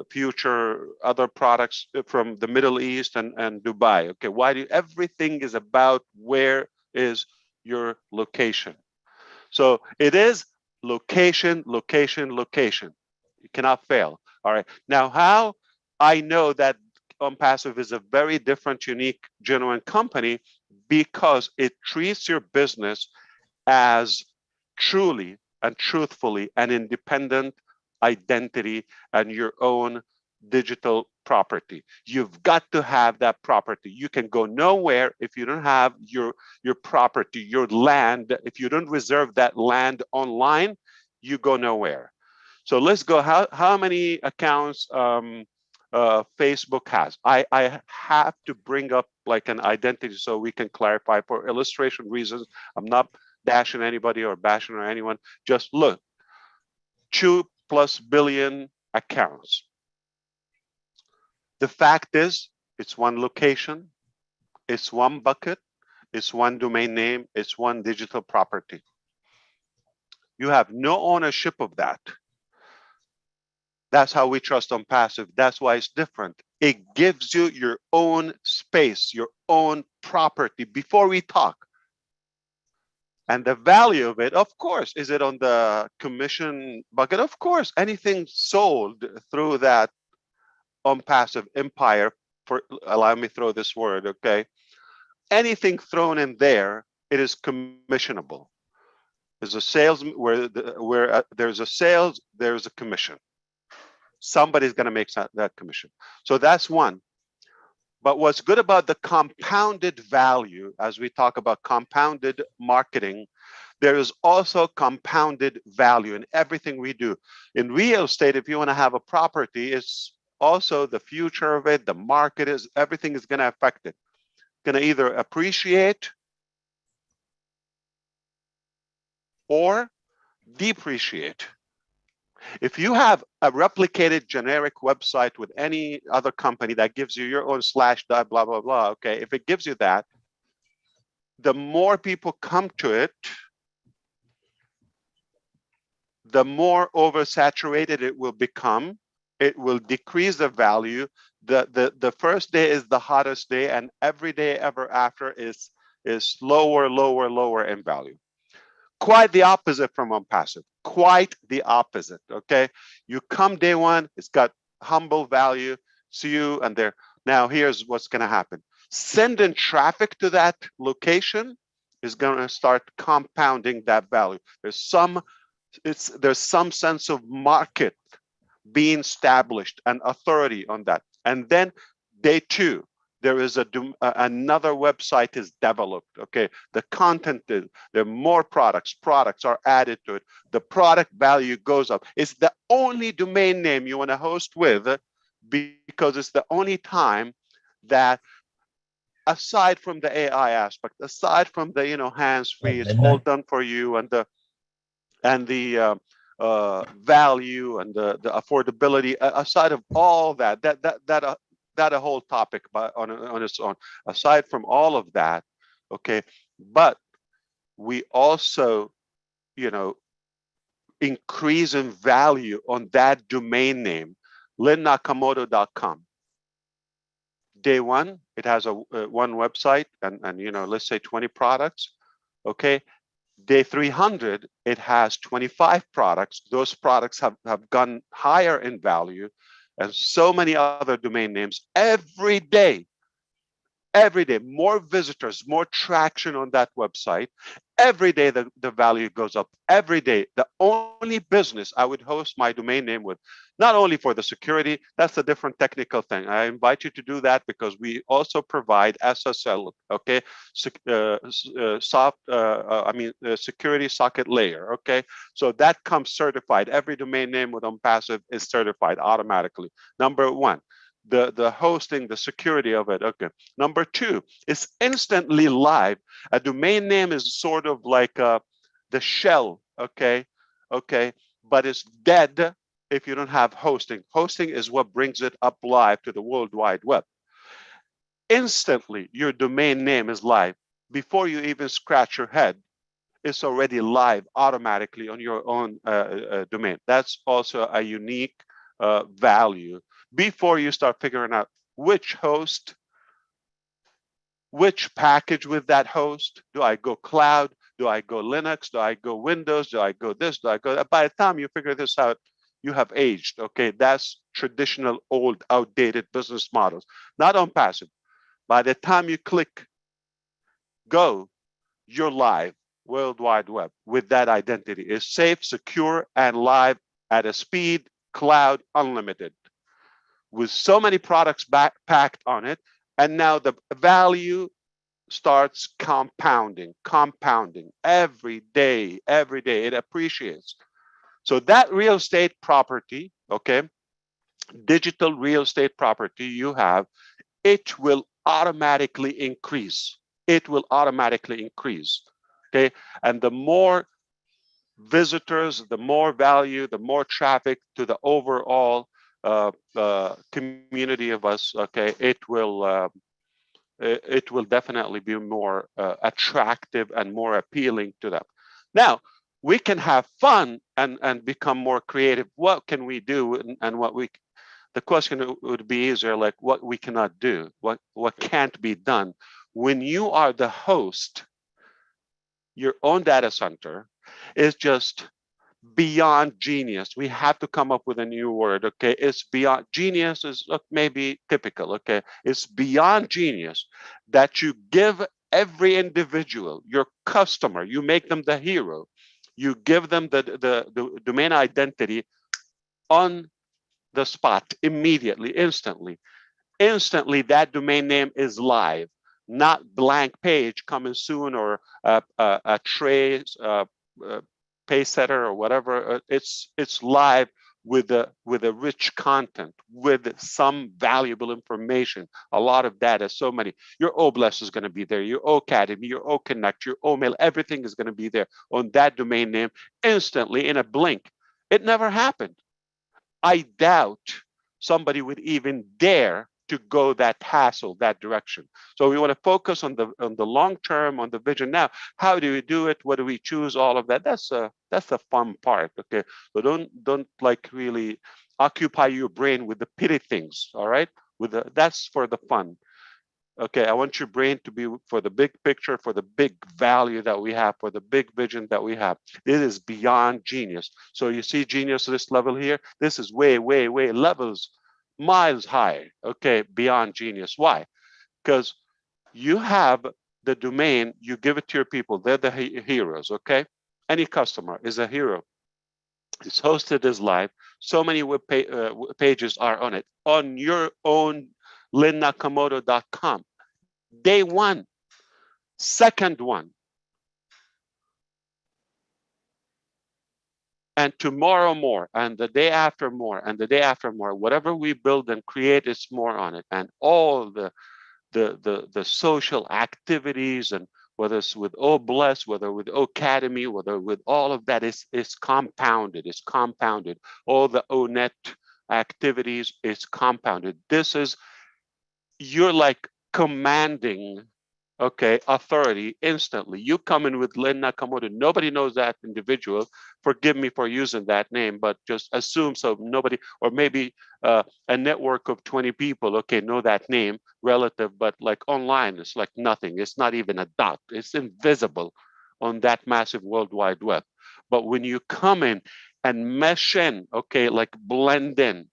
future other products from the Middle East and Dubai? Okay, why do everything is about where is your location? So it is location, location, location. You cannot fail. All right. Now, how I know that OnPassive is a very different, unique, genuine company, because it treats your business as truly and truthfully an independent identity and your own digital property. You've got to have that property. You can go nowhere if you don't have your property, your land. If you don't reserve that land online, you go nowhere. So let's go. How many accounts Facebook has? I have to bring up like an identity so we can clarify for illustration reasons. I'm not dashing anybody or bashing or anyone. Just look, 2+ billion accounts. The fact is, it's one location, it's one bucket, it's one domain name, it's one digital property. You have no ownership of that. That's how we trust on passive. That's why it's different. It gives you your own space, your own property before we talk. And the value of it, of course, is it on the commission bucket? Of course, anything sold through that on passive empire, for allow me throw this word, okay? Anything thrown in there, it is commissionable. There's a sales where there's a sales, there's a commission. Somebody's going to make that commission. So that's one. But what's good about the compounded value, as we talk about compounded marketing, there is also compounded value in everything we do. In real estate, if you want to have a property, it's also the future of it, the market is, everything is going to affect it. Going to either appreciate or depreciate. If you have a replicated generic website with any other company that gives you your own / blah, blah, blah, okay, if it gives you that, the more people come to it, the more oversaturated it will become. It will decrease the value. The first day is the hottest day, and every day ever after is lower, lower, lower in value. Quite the opposite from unpassive. Quite the opposite. Okay, you come day one, it's got humble value. See you and there. Now here's what's going to happen. Sending traffic to that location is going to start compounding that value. There's some sense of market being established and authority on that. And then day two, there is another website is developed. Okay, the content is, there are more products are added to it. The product value goes up. It's the only domain name you want to host with, because it's the only time that, aside from the AI aspect, aside from the hands-free, it's all done for you, and the value and the affordability, aside of all that a whole topic on its own. Aside from all of that, okay, but we also increase in value on that domain name, linnakamoto.com. Day one, it has one website and let's say 20 products. Okay, day 300, it has 25 products. Those products have gone higher in value, and so many other domain names. Every day, more visitors, more traction on that website. Every day, the value goes up. Every day, the only business I would host my domain name with, not only for the security, that's a different technical thing. I invite you to do that because we also provide SSL, okay, security socket layer, okay? So that comes certified. Every domain name with unpassive is certified automatically. Number one. The hosting, the security of it. Okay. Number two, it's instantly live. A domain name is sort of like the shell, okay, but it's dead if you don't have hosting. Hosting is what brings it up live to the World Wide Web. Instantly, your domain name is live. Before you even scratch your head, it's already live automatically on your own domain. That's also a unique value. Before you start figuring out which host, which package with that host, do I go cloud? Do I go Linux? Do I go Windows? Do I go this? Do I go that? By the time you figure this out, you have aged. Okay, that's traditional, old, outdated business models, not on passive. By the time you click go, you're live, World Wide Web, with that identity. It's safe, secure, and live at a speed, cloud, unlimited, with so many products packed on it. And now the value starts compounding every day, it appreciates. So that real estate property, okay, digital real estate property you have, it will automatically increase. It will automatically increase. Okay. And the more visitors, the more value, the more traffic to the overall community of us, okay, it will definitely be more attractive and more appealing to them. Now, we can have fun and become more creative. What can we do, and what we, the question would be easier, like what we cannot do, what can't be done. When you are the host, your own data center is just beyond genius. We have to come up with a new word. Okay, it's beyond genius is maybe typical. Okay, it's beyond genius that you give every individual, your customer, you make them the hero. You give them the domain identity on the spot, immediately, instantly. Instantly, that domain name is live, not blank page coming soon, or a trace, pay setter or whatever. It's live with a rich content, with some valuable information, a lot of data, so many. Your OBLES is going to be there, your OAcademy, your OConnect, your OMail, everything is going to be there on that domain name instantly in a blink. It never happened. I doubt somebody would even dare to go that hassle, that direction. So we want to focus on the long term, on the vision. Now, how do we do it? What do we choose? All of that. That's the fun part. Okay. So don't like really occupy your brain with the pity things. All right. That's for the fun. Okay, I want your brain to be for the big picture, for the big value that we have, for the big vision that we have. This is beyond genius. So you see genius at this level here? This is way, way, way levels, miles high. Okay, beyond genius. Why? Because you have the domain, you give it to your people. They're the heroes, okay? Any customer is a hero. It's hosted as live. So many web pages are on it. On your own linnakamoto.com. Day one, second one, and tomorrow more, and the day after more, and the day after more. Whatever we build and create is more on it, and all the social activities, and whether it's with OBLES, whether with OAcademy, whether with all of that is compounded. It's compounded. All the ONET activities is compounded. This is, you're like commanding, okay, authority instantly. You come in with Lynn Nakamoto. Nobody knows that individual. Forgive me for using that name, but just assume so nobody, or maybe a network of 20 people, okay, know that name relative, but like online, it's like nothing. It's not even a dot. It's invisible on that massive World Wide Web. But when you come in and mesh in, okay, like blend in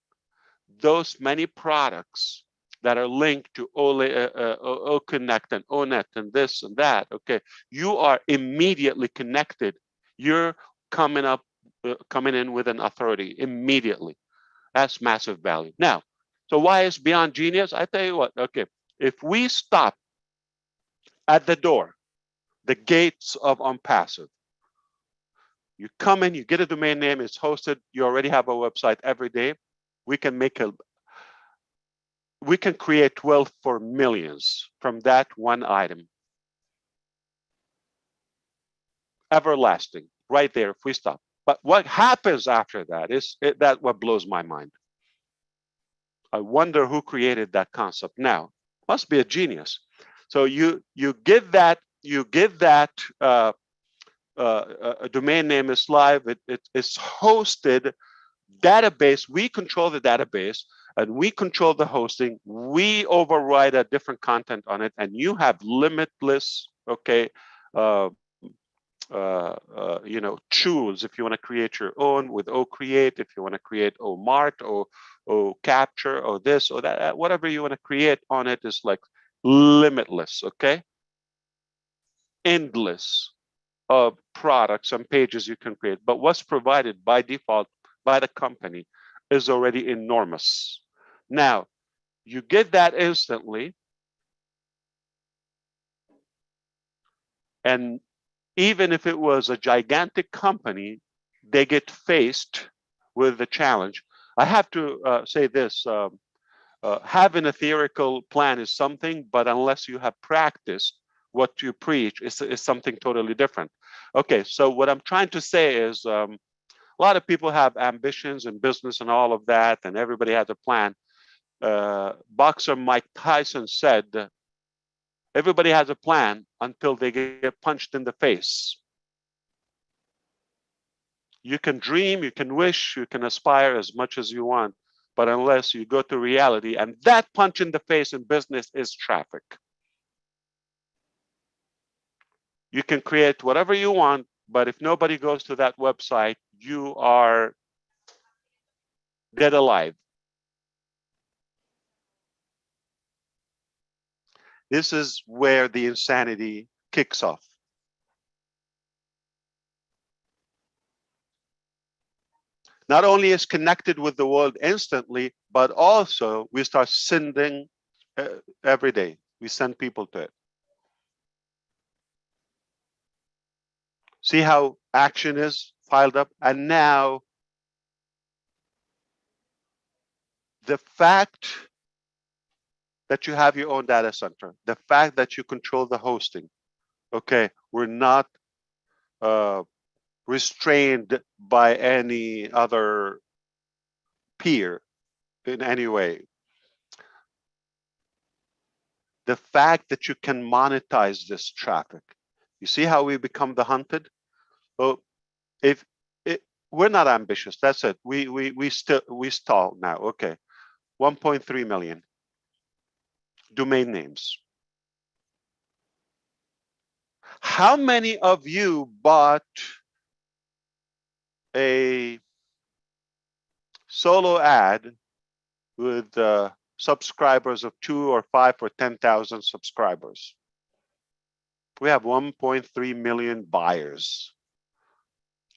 those many products that are linked to OConnect and ONET and this and that, okay, you are immediately connected. You're coming in with an authority immediately. That's massive value. Now, so why is beyond genius? I tell you what, okay, if we stop at the door, the gates of OnPassive, you come in, you get a domain name, it's hosted, you already have a website every day, we can create wealth for millions from that one item. Everlasting, right there if we stop. But what happens after that is that what blows my mind. I wonder who created that concept. Now, must be a genius. So you give that a domain name is live. It's hosted database. We control the database and we control the hosting. We override a different content on it, and you have limitless, okay, tools if you want to create your own with OCreate, if you want to create OMart or OCapture or this or that, whatever you want to create on it is like limitless, okay? Endless of products and pages you can create. But what's provided by default by the company is already enormous. Now, you get that instantly. And even if it was a gigantic company, they get faced with the challenge. I have to say this, having a theoretical plan is something, but unless you have practiced what you preach, is something totally different. Okay, so what I'm trying to say is a lot of people have ambitions in business and all of that, and everybody has a plan. Boxer Mike Tyson said, everybody has a plan until they get punched in the face. You can dream, you can wish, you can aspire as much as you want, but unless you go to reality, and that punch in the face in business is traffic. You can create whatever you want, but if nobody goes to that website, you are dead alive. This is where the insanity kicks off. Not only is connected with the world instantly, but also we start sending every day. We send people to it. See how action is piled up? And now the fact that you have your own data center, the fact that you control the hosting, okay, we're not restrained by any other peer in any way. The fact that you can monetize this traffic. You see how we become the hunted? Well, if we're not ambitious, that's it. We stall now. Okay, 1.3 million domain names. How many of you bought a solo ad with subscribers of 2 or 5 or 10,000 subscribers? We have 1.3 million buyers.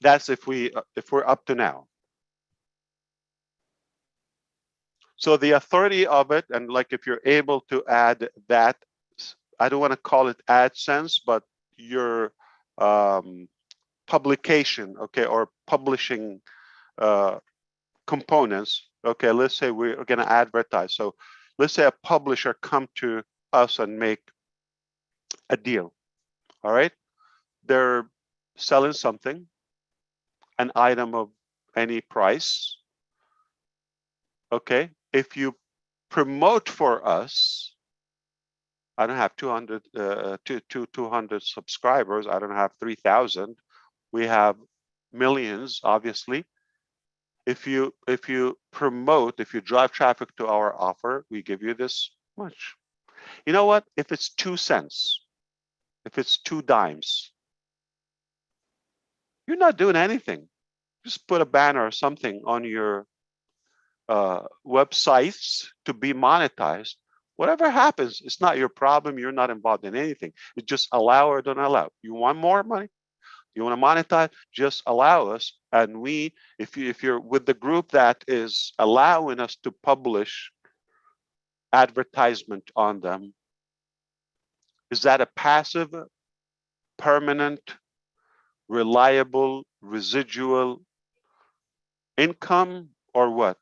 That's if we're up to now. So the authority of it, and like if you're able to add that, I don't want to call it AdSense, but your publication, okay, or publishing components. Okay, let's say we're going to advertise. So let's say a publisher come to us and make a deal. All right, they're selling something, an item of any price. Okay, if you promote for us, I don't have 200 subscribers. I don't have 3,000. We have millions, obviously. If you promote, if you drive traffic to our offer, we give you this much. You know what? If it's 2 cents, if it's 2 dimes, you're not doing anything. Just put a banner or something on your websites to be monetized. Whatever happens, it's not your problem. You're not involved in anything. It's just allow or don't allow. You want more money? You want to monetize? Just allow us. And we, if you're with the group that is allowing us to publish advertisement on them, is that a passive, permanent, reliable, residual income or what?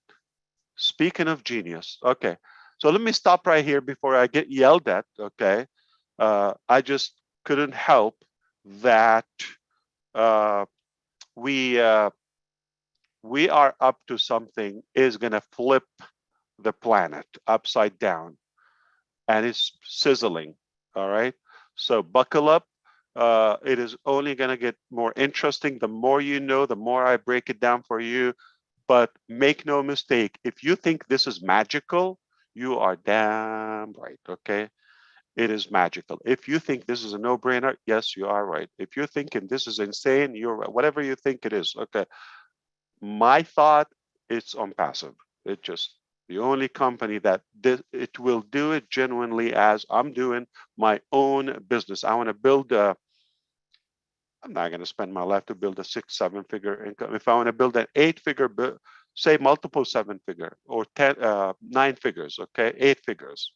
Speaking of genius. Okay. So let me stop right here before I get yelled at. Okay. I just couldn't help that we are up to something is going to flip the planet upside down, and it's sizzling. All right. So buckle up. It is only going to get more interesting. The more you know, the more I break it down for you. But make no mistake, if you think this is magical, you are damn right, okay? It is magical. If you think this is a no-brainer, yes, you are right. If you're thinking this is insane, you're right. Whatever you think it is, okay? My thought, it's on passive. It just, the only company that it will do it genuinely as I'm doing my own business. I want to build a, I'm not going to spend my life to build a 6-7 figure income. If I want to build an 8-figure, say multiple 7-figure or 9 figures, okay, 8 figures.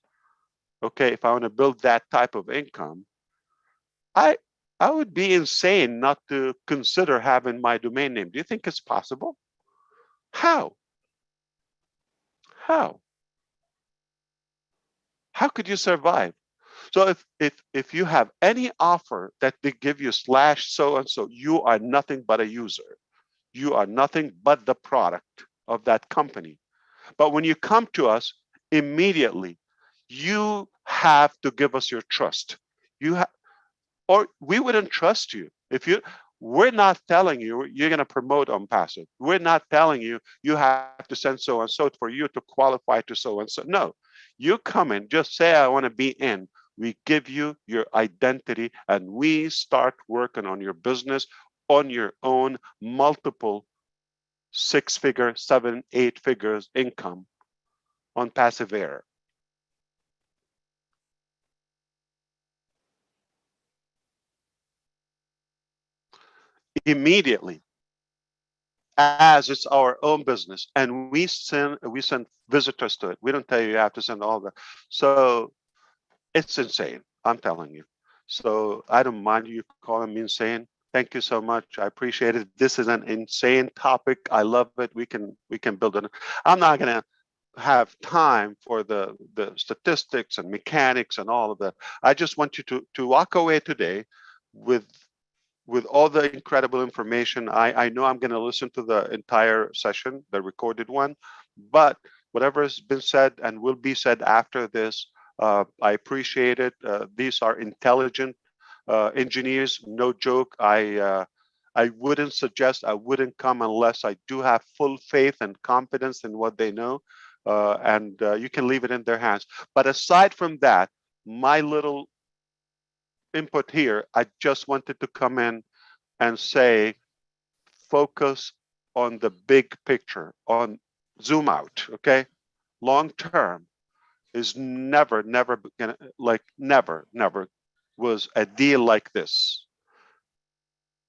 Okay, if I want to build that type of income, I would be insane not to consider having my domain name. Do you think it's possible? How? How? How could you survive? So if you have any offer that they give you slash so and so, you are nothing but a user. You are nothing but the product of that company. But when you come to us, immediately, you have to give us your trust. You have, or we wouldn't trust you if you. We're not telling you you're going to promote on passive. We're not telling you you have to send so and so for you to qualify to so and so. No, you come in, just say I want to be in. We give you your identity and we start working on your business on your own, multiple 6-figure, 7, 8 figures income on passive air. Immediately, as it's our own business, and we send visitors to it. We don't tell you have to send all that. So it's insane. I'm telling you. So I don't mind you calling me insane. Thank you so much. I appreciate it. This is an insane topic. I love it. We can build it. I'm not gonna have time for the statistics and mechanics and all of that. I just want you to walk away today with all the incredible information. I know I'm going to listen to the entire session, the recorded one, but whatever has been said and will be said after this, I appreciate it. These are intelligent engineers, no joke. I wouldn't suggest, I wouldn't come unless I do have full faith and confidence in what they know, and you can leave it in their hands. But aside from that, my little input here, I just wanted to come in and say, focus on the big picture, on zoom out, okay? Long term is never gonna, like never was a deal like this.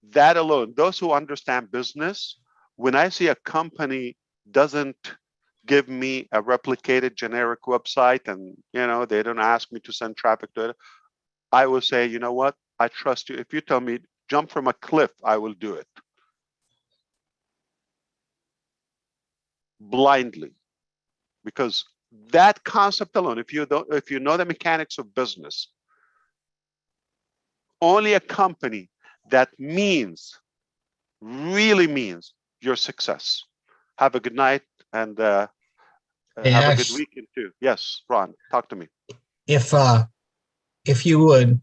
That alone, those who understand business, when I see a company doesn't give me a replicated generic website and they don't ask me to send traffic to it, I will say, you know what? I trust you. If you tell me jump from a cliff, I will do it. Blindly. Because that concept alone, if you know the mechanics of business, only a company that really means your success. Have a good night and have a good weekend too. Yes, Ron, talk to me. If you would,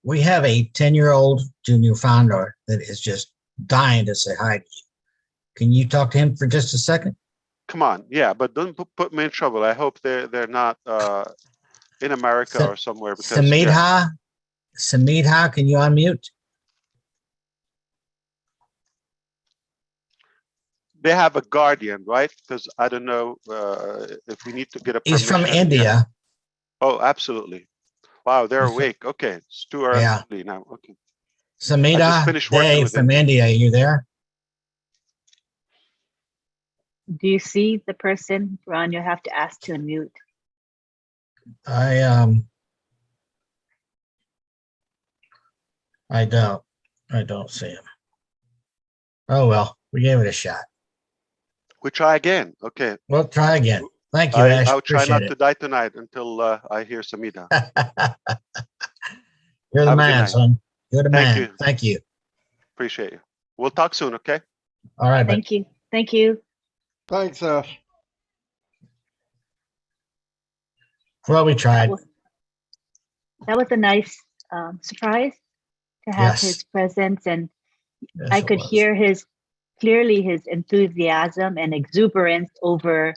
we have a 10-year-old junior founder that is just dying to say hi to you. Can you talk to him for just a second? Come on, yeah, but don't put me in trouble. I hope they're not in America or somewhere. Because Samidha, can you unmute? They have a guardian, right? Because I don't know if we need to get a permission. He's from India. Yeah. Oh, absolutely. Wow, they're awake. Okay, it's too early now. Okay. Samidha from India, are you there? Do you see the person, Ron? You have to ask to unmute. I don't see him. Oh well, we gave it a shot. We try again. Okay. We'll try again. Thank you, Ash. I'll try not to die tonight until I hear Samidha. You're the man, son. You're the man. Thank you. Appreciate you. We'll talk soon, okay? All right. Thank you. Thank you. Thanks, Ash. Well, we tried. That was a nice surprise to have his presence, and I could hear clearly his enthusiasm and exuberance over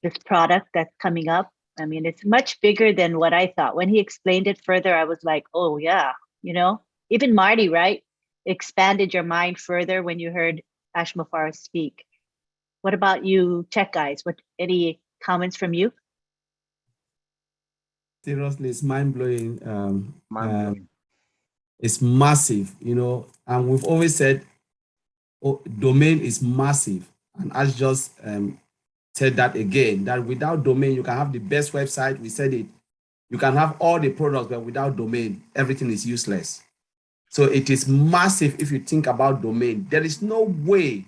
this product that's coming up. I mean, it's much bigger than what I thought. When he explained it further, I was like, oh yeah, even Marty, right? Expanded your mind further when you heard Ash Mufareh speak. What about you, tech guys? Any comments from you? Seriously, it's mind-blowing. It's massive, and we've always said domain is massive. And Ash just said that again, that without domain, you can have the best website. We said it. You can have all the products, but without domain, everything is useless. So it is massive if you think about domain. There is no way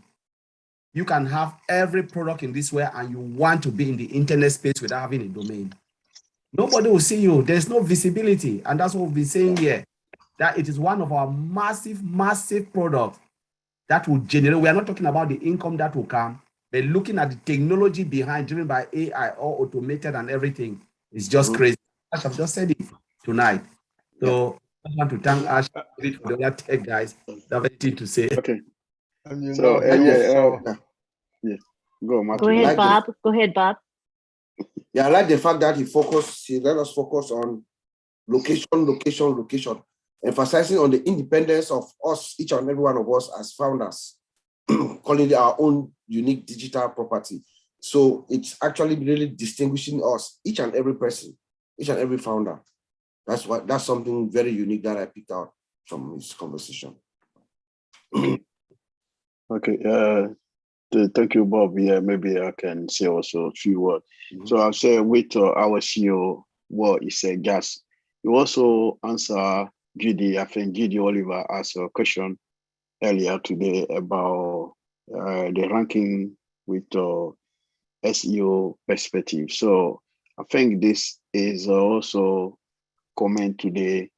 you can have every product in this way and you want to be in the internet space without having a domain. Nobody will see you. There's no visibility. And that's what we've been saying here, that it is one of our massive, massive products that will generate. We are not talking about the income that will come, but looking at the technology behind, driven by AI, all automated and everything, is just crazy. Ash, I've just said it tonight. So I want to thank Ash for the other tech guys that have anything to say. Okay. And you So, know, he also, yeah, go, Matthew. Go ahead, Like Bob. Go ahead, Bob. Yeah, I like the fact that he let us focus on location, emphasizing on the independence of us, each and every one of us as founders, calling it our own unique digital property. So it's actually really distinguishing us, each and every person, each and every founder. That's something very unique that I picked out from this conversation. Okay. Thank you, Bob. Yeah, maybe I can say also a few words. So I'll say with our CEO, what he said, gas. You also answer Judy. I think Judy Oliver asked a question earlier today about the ranking with SEO perspective. So I think this is also comment today.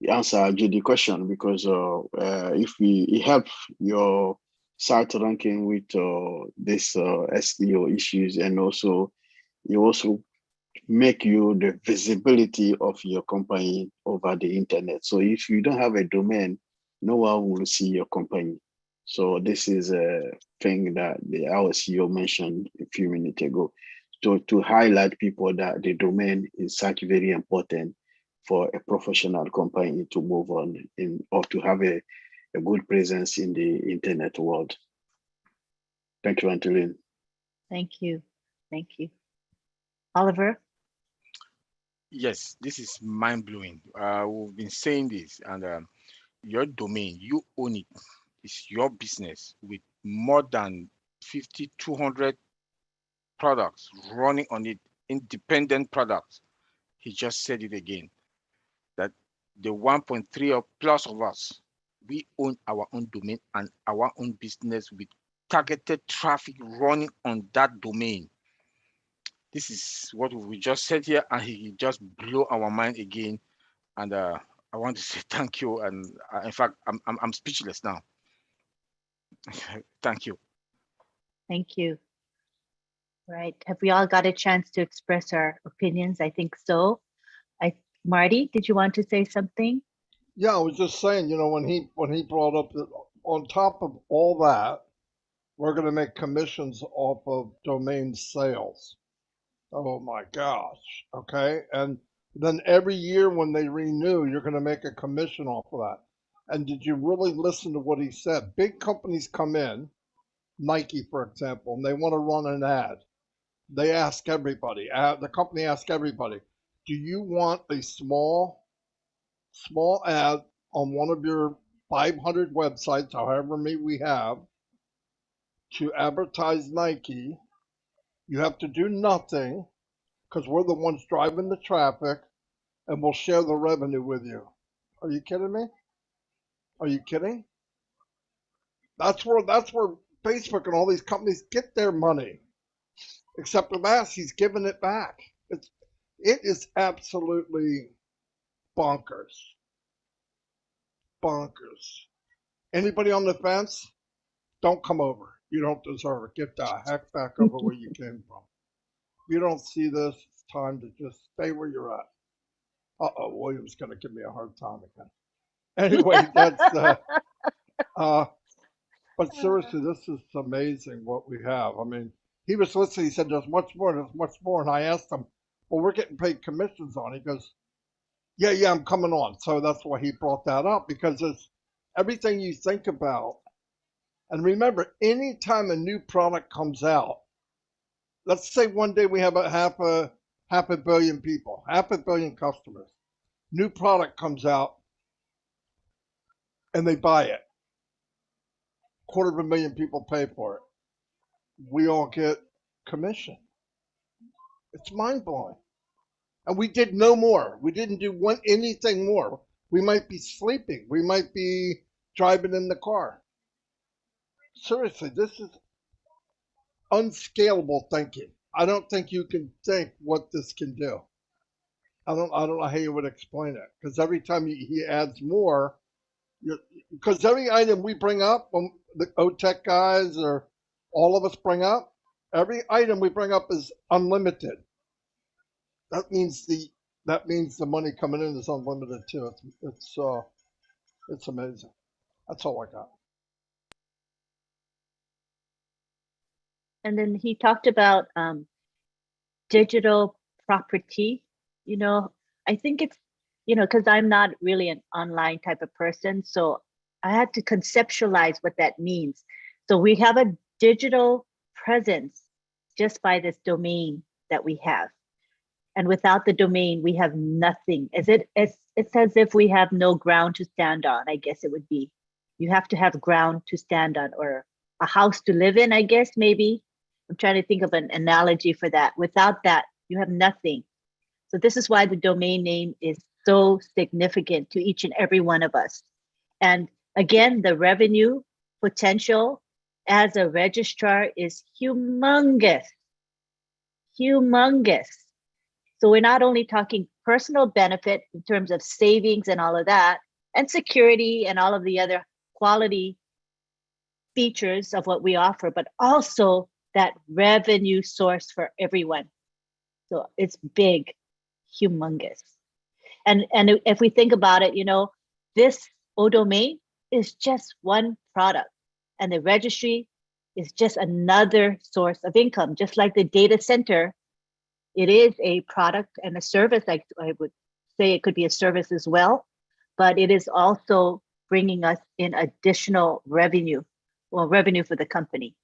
Answer Judy question because if it help your site ranking with this SEO issues, and also you also make you the visibility of your company over the internet. So if you don't have a domain, no one will see your company. So this is a thing that our CEO mentioned a few minutes ago, to highlight people that the domain is such very important for a professional company to move on in, or to have a good presence in the internet world. Thank you, Antolin. Thank you. Thank you. Oliver? Yes, this is mind-blowing. We've been saying this, and your domain, you own it. It's your business with more than 5,200 products running on it, independent products. He just said it again, that the 1.3 or plus of us, we own our own domain and our own business with targeted traffic running on that domain. This is what we just said here, and he just blew our mind again. And I want to say thank you. And in fact, I'm speechless now. Thank you. Thank you. Right. Have we all got a chance to express our opinions? I think so. Marty, did you want to say something? yeah, I was just saying, you know, when he brought up that on top of all that, we're going to make commissions off of domain sales. Oh my gosh. Okay. And then every year when they renew, you're going to make a commission off of that. And did you really listen to what he said? Big companies come in, Nike, for example, and they want to run an ad. They ask everybody, the company asks everybody, do you want a small ad on one of your 500 websites, however many we have, to advertise Nike? You have to do nothing because we're the ones driving the traffic and we'll share the revenue with you. Are you kidding me? Are you kidding? That's where Facebook and all these companies get their money. Except with us, he's giving it back. It is absolutely bonkers. Bonkers. Anybody on the fence? Don't come over. You don't deserve it. Get the heck back over where you came from. If you don't see this, it's time to just stay where you're at. Uh-oh, William's going to give me a hard time again. Anyway, that's, but seriously, this is amazing what we have. I mean, he was listening, he said, there's much more, and I asked him, well, we're getting paid commissions on it. He goes, yeah, I'm coming on. So that's why he brought that up, because it's everything you think about. And remember, anytime a new product comes out, let's say one day we have a half a billion people, half a billion customers. New product comes out and they buy it. 250,000 people pay for it. We all get commission. It's mind blowing. And we did no more. We didn't do anything more. We might be sleeping. We might be driving in the car. Seriously, this is unscalable thinking. I don't think you can think what this can do. I don't know how you would explain it, because every time he adds more, because every item we bring up, the OTech guys or all of us bring up, every item we bring up is unlimited. That means the money coming in is unlimited too. It's amazing. That's all I got. And then he talked about digital property. I think it's, because I'm not really an online type of person, so I had to conceptualize what that means. So we have a digital presence just by this domain that we have. And without the domain, we have nothing. It's as if we have no ground to stand on, I guess it would be. You have to have ground to stand on, or a house to live in, I guess, maybe. I'm trying to think of an analogy for that. Without that, you have nothing. So this is why the domain name is so significant to each and every one of us. And again, the revenue potential as a registrar is humongous, humongous. So we're not only talking personal benefit in terms of savings and all of that, and security and all of the other quality features of what we offer, but also that revenue source for everyone. So it's big, humongous. And if we think about it, this domain is just one product, and the registry is just another source of income. Just like the data center, it is a product and a service. I would say it could be a service as well, but it is also bringing us in additional revenue, revenue for the company.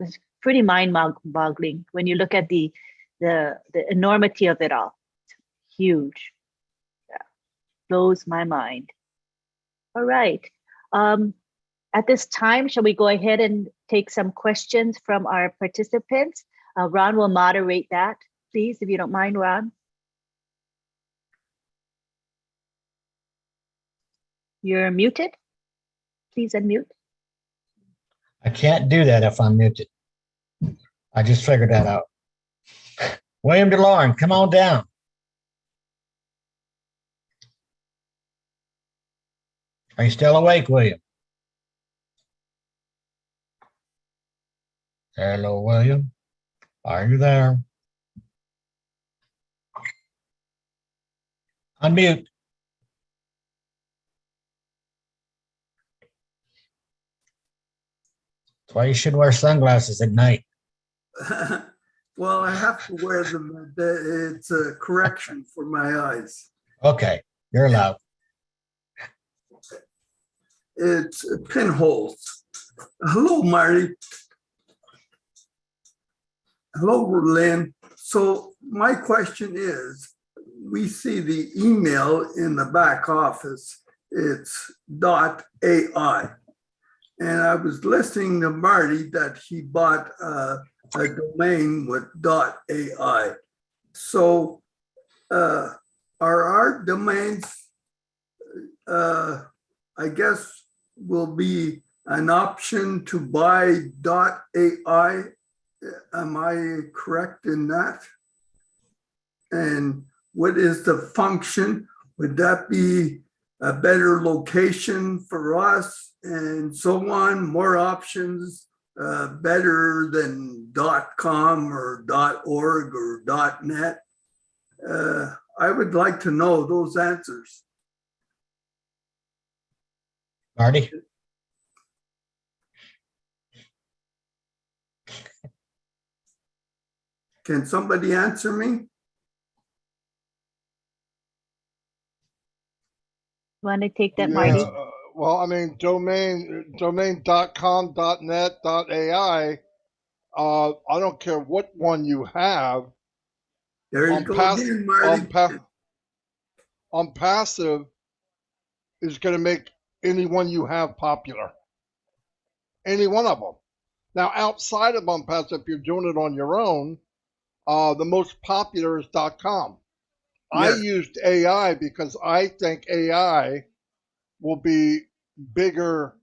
It's pretty mind-boggling when you look at the enormity of it all. It's huge. Yeah, blows my mind. All right. At this time, shall we go ahead and take some questions from our participants? Ron will moderate that, please, if you don't mind, Ron. You're muted. Please unmute. I can't do that if I'm muted. I just figured that out. William DeLauren, come on down. Are you still awake, William? Hello, William. Are you there? Unmute. That's why you should wear sunglasses at night. Well, I have to wear them. It's a correction for my eyes. Okay, you're allowed. It's pinholes. Hello, Marty. Hello, Lynn. So my question is, we see the email in the back office. It's .ai. And I was listening to Marty that he bought a domain with .ai. So are our domains, I guess, will be an option to buy .ai? Am I correct in that? And what is the function? Would that be a better location for us and so on, more options, better than .com or .org or .net? I would like to know those answers. Marty? Can somebody answer me? Want to take that, Marty? Well, I mean, domain.com, .net, .ai. I don't care what one you have. There you go again, Marty. On passive is going to make any one you have popular. Any one of them. Now, outside of unpassive, if you're doing it on your own, the most popular is .com. I Yes. used AI because I think AI will be bigger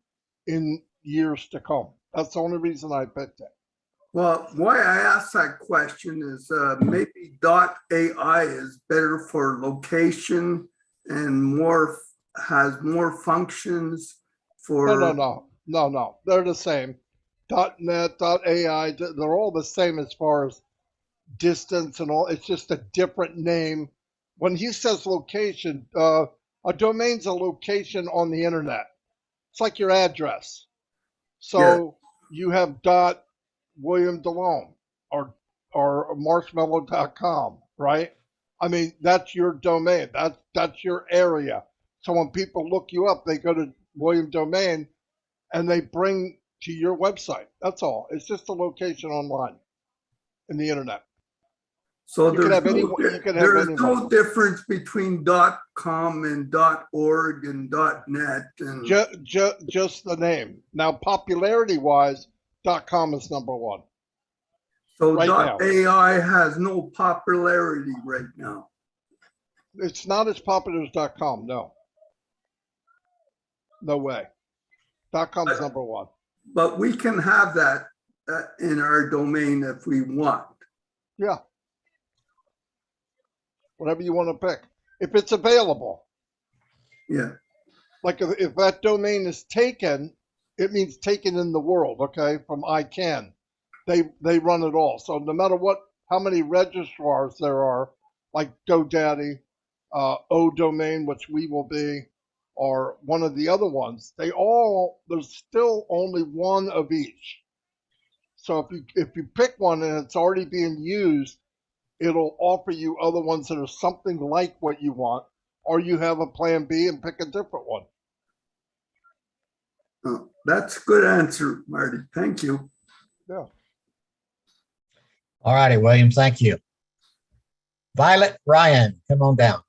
in years to come. That's the only reason I picked it. Well, why I asked that question is maybe .ai is better for location and has more functions for. No. They're the same. .net, .ai, they're all the same as far as distance and all. It's just a different name. When he says location, a domain's a location on the internet. It's like your address. So you have William DeLome or marshmallow.com, right? I mean, that's your domain. That's your area. So when people look you up, they go to William Domain and they bring to your website. That's all. It's just a location online in the internet. So You can have any. there's no difference between .com and .org and .net and Just the name. Now, popularity-wise, .com is number one. so right now. .ai has no popularity right now. It's not as popular as .com. No. No way. .com is number one. But we can have that in our domain if we want. Yeah. Whatever you want to pick. If it's available. Yeah. Like if that domain is taken, it means taken in the world, okay, from ICANN. They run it all. So no matter how many registrars there are, like GoDaddy, O-Domain, which we will be, or one of the other ones, there's still only one of each. So if you pick one and it's already being used, it'll offer you other ones that are something like what you want, or you have a plan B and pick a different one. Oh, that's a good answer, Marty. Thank you. Yeah. All righty, William, thank you. Violet Ryan, come on down.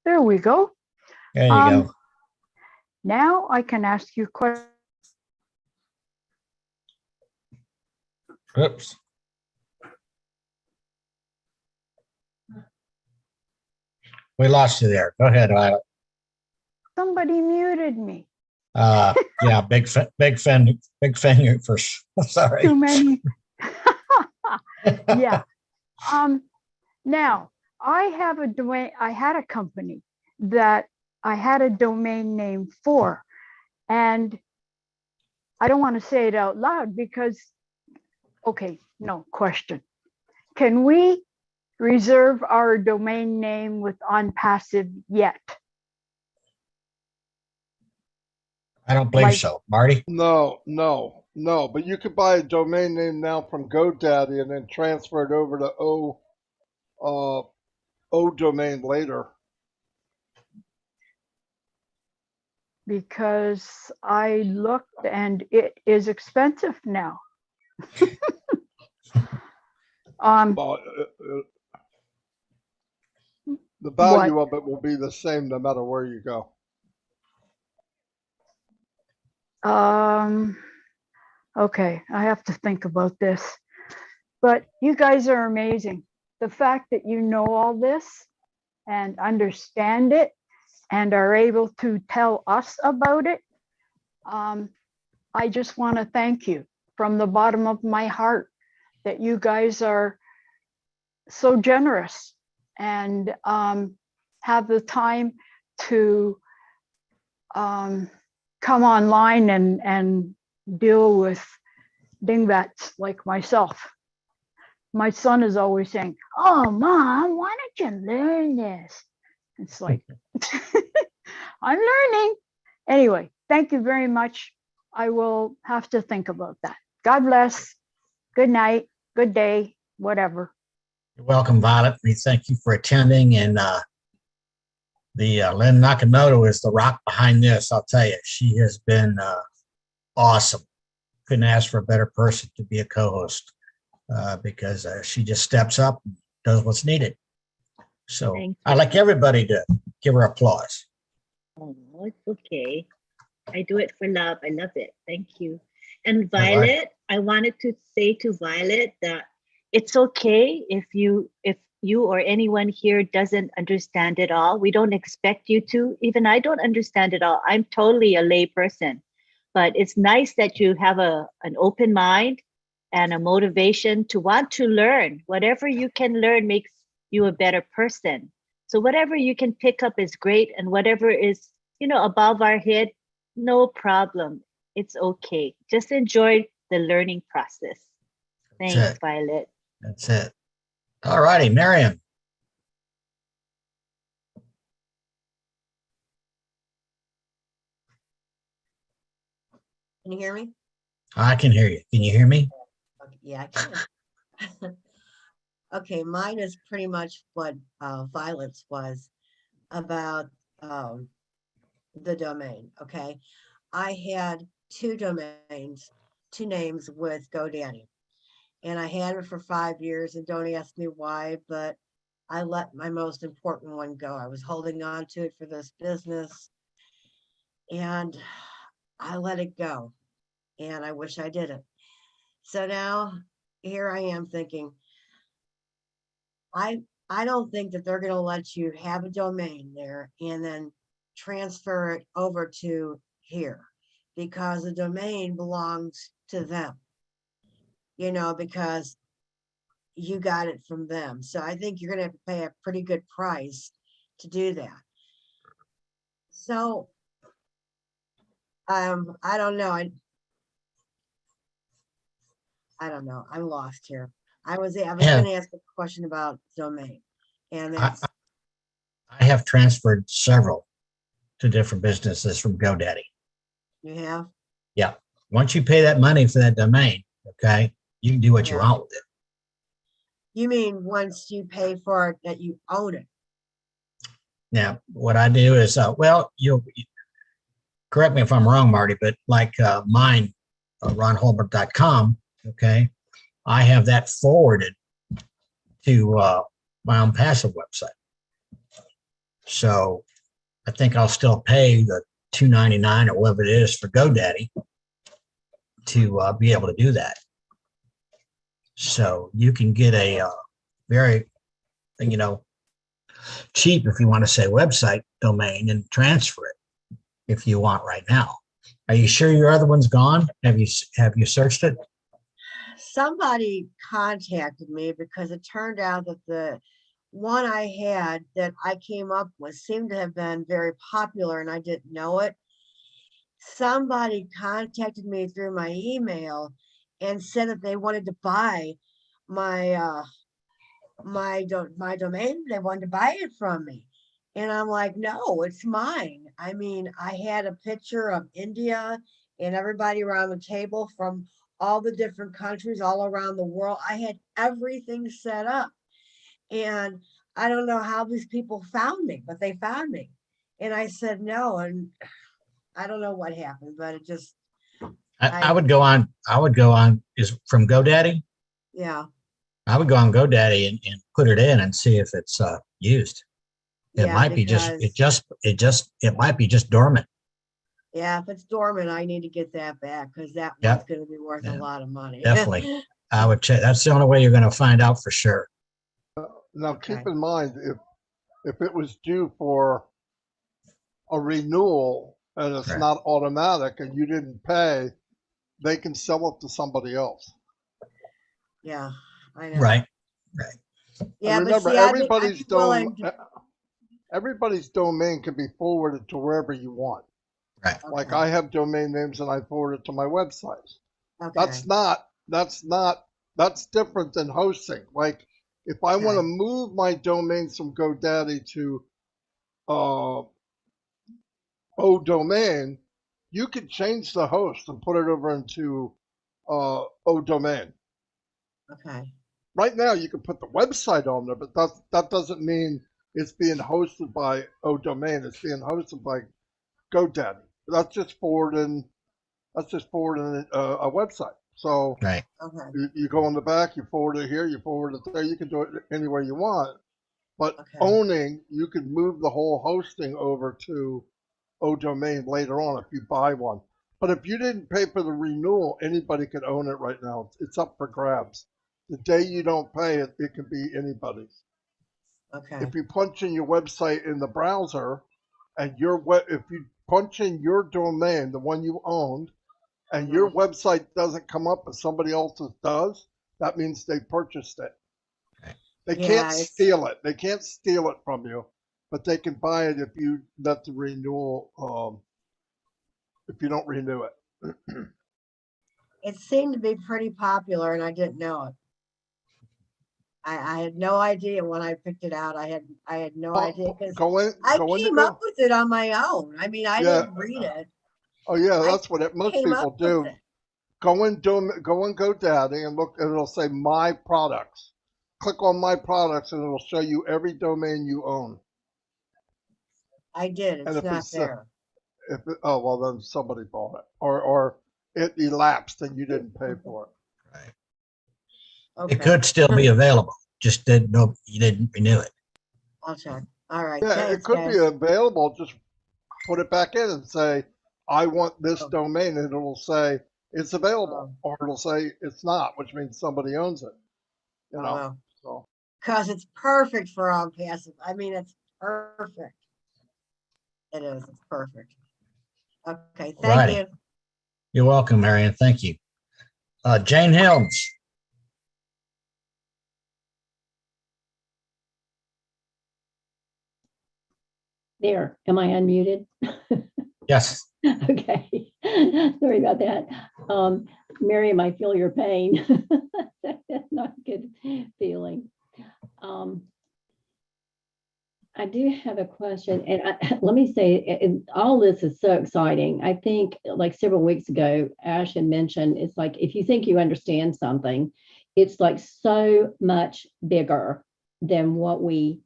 There we go. There you go. Now I can ask you questions. Oops. We lost you there. Go ahead, Violet. Somebody muted me. Yeah, big finger for sorry. Too many. Yeah. Now I have a domain. I had a company that I had a domain name for, and I don't want to say it out loud because, okay, no question. Can we reserve our domain name with OnPassive yet? I don't believe so. Marty? No. But you could buy a domain name now from GoDaddy and then transfer it over to O-Domain later. Because I looked and it is expensive now. The value of it will be the same no matter where you go. Okay, I have to think about this. But you guys are amazing. The fact that you know all this and understand it and are able to tell us about it, I just want to thank you from the bottom of my heart that you guys are so generous and have the time to come online and deal with dingbats like myself. My son is always saying, "Oh, Mom, why don't you learn this?" It's like, I'm learning. Anyway, thank you very much. I will have to think about that. God bless. Good night. Good day. Whatever. You're welcome, Violet. We thank you for attending. And Lynn Nakamoto is the rock behind this. I'll tell you, she has been awesome. Couldn't ask for a better person to be a co-host because she just steps up and does what's needed. So I'd like everybody to give her applause. Oh, it's okay. I do it for love. I love it. Thank you. And Violet, I wanted to say to Violet that it's okay if you or anyone here doesn't understand it all. We don't expect you to. Even I don't understand it all. I'm totally a lay person. But it's nice that you have an open mind and a motivation to want to learn. Whatever you can learn makes you a better person. So whatever you can pick up is great, and whatever is, above our head, no problem. It's okay. Just enjoy the learning process. That's Thanks, it. Violet. That's it. All righty, Miriam. Can you hear me? I can hear you. Can you hear me? Okay, yeah, I can. Okay, mine is pretty much what Violet's was about the domain. Okay, I had two domains, two names with GoDaddy, and I had it for 5 years. And don't ask me why, but I let my most important one go. I was holding on to it for this business, and I let it go. And I wish I didn't. So now here I am thinking, I don't think that they're going to let you have a domain there and then transfer it over to here, because the domain belongs to them, because you got it from them. So I think you're going to have to pay a pretty good price to do that. So I don't know. I don't know. I'm lost here. I was going to ask a question about domain, and that's. I have transferred several to different businesses from GoDaddy. You have? Yeah. Once you pay that money for that domain, okay, you can do what you want with it. You mean once you pay for it, that you own it? Now, what I do is, you'll correct me if I'm wrong, Marty, but like mine, ronholbert.com, okay, I have that forwarded to my own passive website. So I think I'll still pay the $2.99 or whatever it is for GoDaddy to be able to do that. So you can get a very, cheap, if you want to say, website domain and transfer it if you want right now. Are you sure your other one's gone? Have you searched it? Somebody contacted me because it turned out that the one I had that I came up with seemed to have been very popular, and I didn't know it. Somebody contacted me through my email and said that they wanted to buy my my domain. They wanted to buy it from me, and I'm like, no, it's mine. I mean, I had a picture of India and everybody around the table from all the different countries all around the world. I had everything set up, and I don't know how these people found me, but they found me. And I said no, and I don't know what happened, but it just. I would go on. Is from GoDaddy? Yeah. I would go on GoDaddy and put it in and see if it's used. It might be it might be just dormant. Yeah, if it's dormant, I need to get that back, because that one's going to be worth a lot of money. Definitely. I would check. That's the only way you're going to find out for sure. Now, keep in mind, if it was due for a renewal and it's not automatic and you didn't pay, they can sell it to somebody else. Yeah, I know. Right. Yeah, and remember, but see, everybody's domain can be forwarded to wherever you want. Right. Like I have domain names and I forward it to my websites. Okay. That's different than hosting. Like if I want to move my domains from GoDaddy to ODomain, you could change the host and put it over into ODomain. Okay. Right now, you can put the website on there, but that doesn't mean it's being hosted by ODomain. It's being hosted by GoDaddy. That's just forwarding a website. So you go on the back, you forward it here, you forward it there. You can do it anywhere you want. But owning, you can move the whole hosting over to ODomain later on if you buy one. But if you didn't pay for the renewal, anybody could own it right now. It's up for grabs. The day you don't pay it, it can be anybody's. Okay. If you punch in your website in the browser, and if you punch in your domain, the one you owned, and your website doesn't come up but somebody else's does, that means they purchased it. They can't steal it. They can't steal it from you, but they can buy it if you let the renewal, if you don't renew it. It seemed to be pretty popular and I didn't know it. I had no idea when I picked it out. I had no idea because I came up with it on my own. I mean, I didn't read it. Oh yeah, that's what most people do. Go in GoDaddy and look, and it'll say My Products. Click on My Products, and it'll show you every domain you own. I did. It's not there. Oh well, then somebody bought it, or it elapsed and you didn't pay for it. Right. Okay. It could still be available. Just you didn't renew it. I'll check. All right. Yeah, Thanks, it could guys. be available. Just put it back in and say, I want this domain, and it'll say it's available, or it'll say it's not, which means somebody owns it. You know, so. Because it's perfect for all passive. I mean, it's perfect. It is. It's perfect. Okay. Thank you. You're welcome, Marion. Thank you. Jane Helms. There, am I unmuted? Yes. Okay, sorry about that. Miriam, I feel your pain. That's not a good feeling. I do have a question, and let me say, all this is so exciting. I think like several weeks ago, Ash had mentioned, it's like, if you think you understand something, it's like so much bigger than what we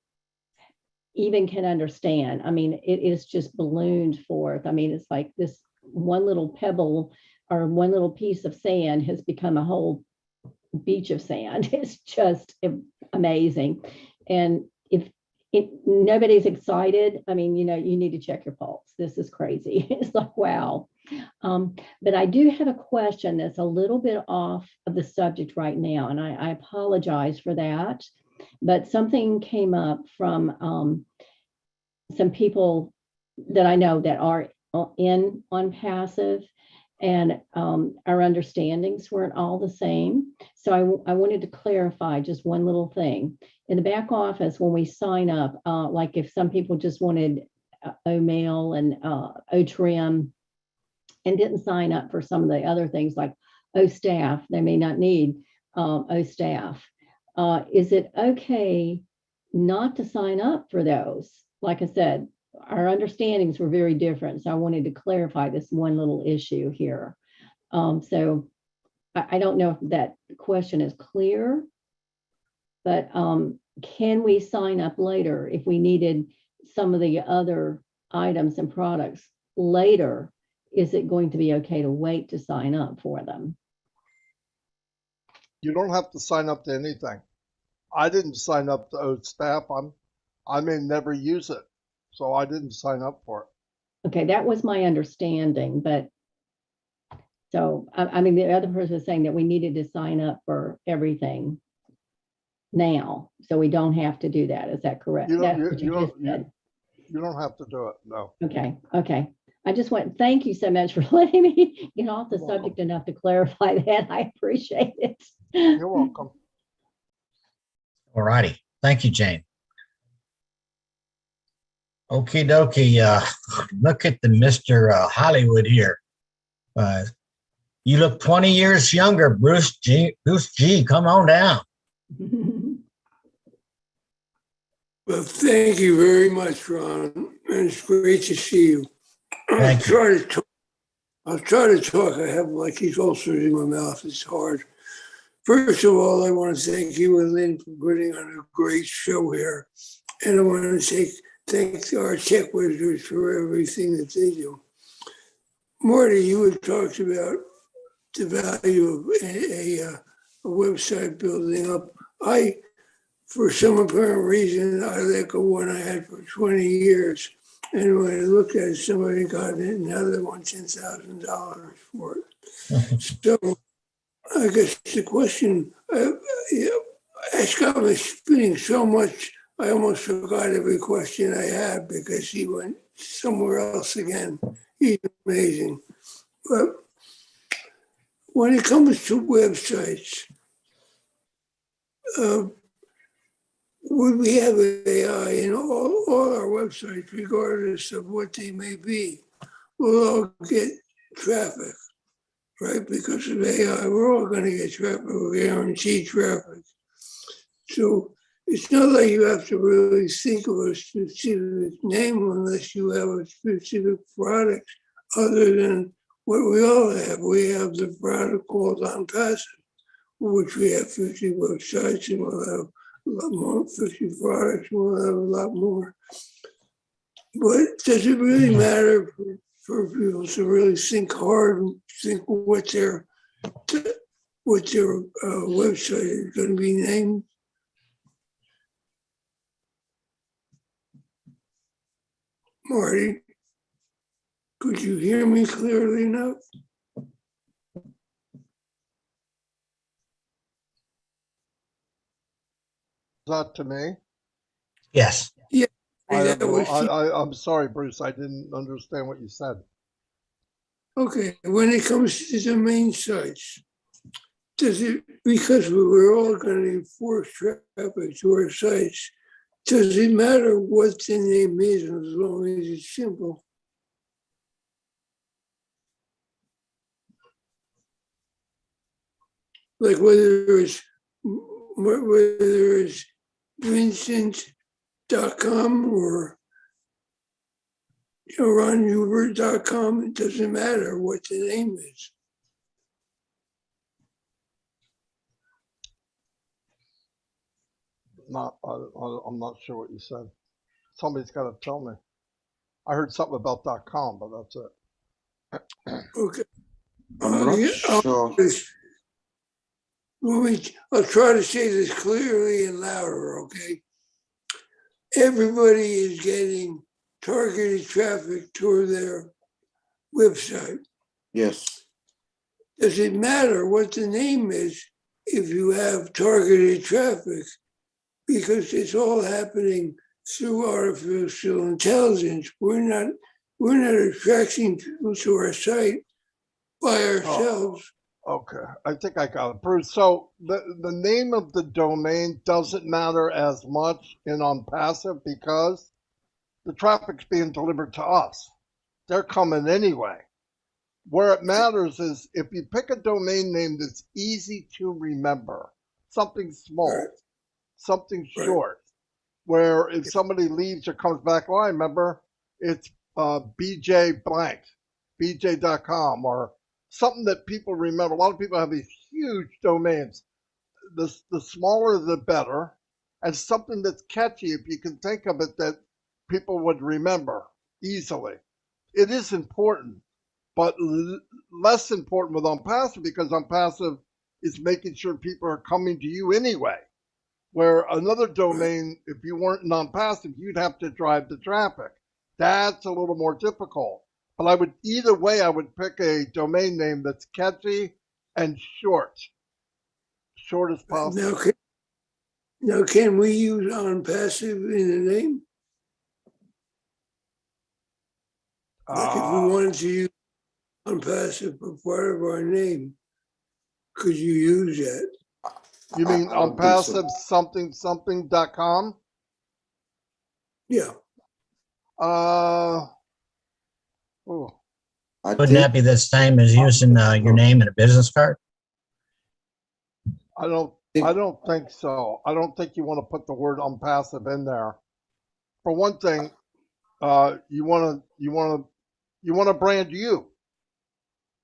even can understand. I mean, it is just ballooned forth. I mean, it's like this one little pebble or one little piece of sand has become a whole beach of sand. It's just amazing. And if nobody's excited, I mean, you know, you need to check your pulse. This is crazy. It's like, wow. But I do have a question that's a little bit off of the subject right now, and I apologize for that. But something came up from some people that I know that are on passive, and our understandings weren't all the same. So I wanted to clarify just one little thing. In the back office, when we sign up, like if some people just wanted OMail and OTrim and didn't sign up for some of the other things like OStaff, they may not need OStaff. Is it okay not to sign up for those? Like I said, our understandings were very different. So I wanted to clarify this one little issue here. So I don't know if that question is clear, but can we sign up later if we needed some of the other items and products later? Is it going to be okay to wait to sign up for them? You don't have to sign up to anything. I didn't sign up to OStaff. I may never use it, so I didn't sign up for it. Okay, that was my understanding, but so I mean, the other person was saying that we needed to sign up for everything now, so we don't have to do that. Is that correct? You don't have to do it, no. Okay. I just want, thank you so much for letting me get off the subject enough to clarify that. I appreciate it. You're welcome. All righty. Thank you, Jane. Okie dokie. Look at the Mr. Hollywood here. You look 20 years younger, Bruce G. Bruce G, come on down. Well, thank you very much, Ron. And it's great to see you. I'll try to talk. I have like these ulcers in my mouth. It's hard. First of all, I want to thank you and Lynn for putting on a great show here. And I want to thank our tech wizards for everything that they do. Marty, you had talked about the value of a website building up. For some apparent reason, I let go one I had for 20 years. And when I looked at it, somebody got another one $10,000 for it. So I guess the question, it's got me spinning so much, I almost forgot every question I had because he went somewhere else again. He's amazing. But when it comes to websites, would we have AI in all our websites, regardless of what they may be? We'll all get traffic, right? Because of AI, we're all going to get traffic, we're guaranteed traffic. So it's not like you have to really think of a specific name unless you have a specific product other than what we all have. We have the product called OnPassive, which we have 50 websites, and we'll have a lot more, 50 products, and we'll have a lot more. But does it really matter for people to really think hard and think what their website is going to be named? Marty, could you hear me clearly enough? That to me? Yes. Yeah. I'm sorry, Bruce. I didn't understand what you said. Okay, when it comes to domain sites, does it, because we're all going to enforce traffic to our sites, does it matter what the name is as long as it's simple? Like whether it's Vincent.com or RonHubert.com, it doesn't matter what the name is. I'm not sure what you said. Somebody's got to tell me. I heard something about .com, but that's it. Okay. I'm not sure. I'll try to say this clearly and louder, okay? Everybody is getting targeted traffic to their website. Yes. Does it matter what the name is if you have targeted traffic? Because it's all happening through artificial intelligence. We're not attracting people to our site by ourselves. Okay, I think I got it, Bruce. So the name of the domain doesn't matter as much in OnPassive because the traffic's being delivered to us. They're coming anyway. Where it matters is if you pick a domain name that's easy to remember, something small, something short, where if somebody leaves or comes back, oh, I remember it's BJ blank, BJ.com, or something that people remember. A lot of people have these huge domains. The smaller, the better, and something that's catchy, if you can think of it, that people would remember easily. It is important, but less important with OnPassive because OnPassive is making sure people are coming to you anyway. Where another domain, if you weren't non-passive, you'd have to drive the traffic. That's a little more difficult. But either way, I would pick a domain name that's catchy and short. Short as possible. Now, can we use OnPassive in the name? Like if we wanted to use OnPassive for part of our name, could you use that? You mean OnPassive something.com? Yeah. Wouldn't that be the same as using your name in a business card? I don't think so. I don't think you want to put the word OnPassive in there. For one thing, you want to brand you.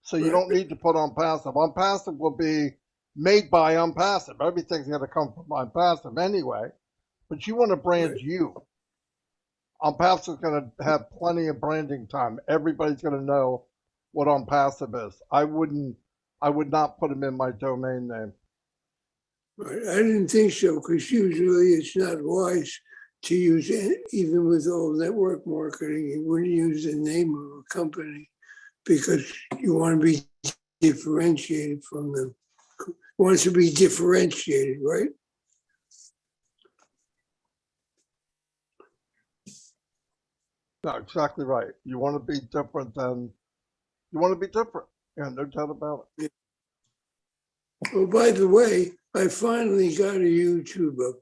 So you don't need to put OnPassive. OnPassive will be made by OnPassive. Everything's going to come from OnPassive anyway. But you want to brand you. OnPassive is going to have plenty of branding time. Everybody's going to know what OnPassive is. I would not put them in my domain name. Right. I didn't think so because usually it's not wise to use it, even with all network marketing, you wouldn't use the name of a company because you want to be differentiated from them. Wants to be differentiated, right? No, exactly right. You want to be different than, you want to be different. Yeah, no doubt about it. Oh, by the way, I finally got a YouTube up.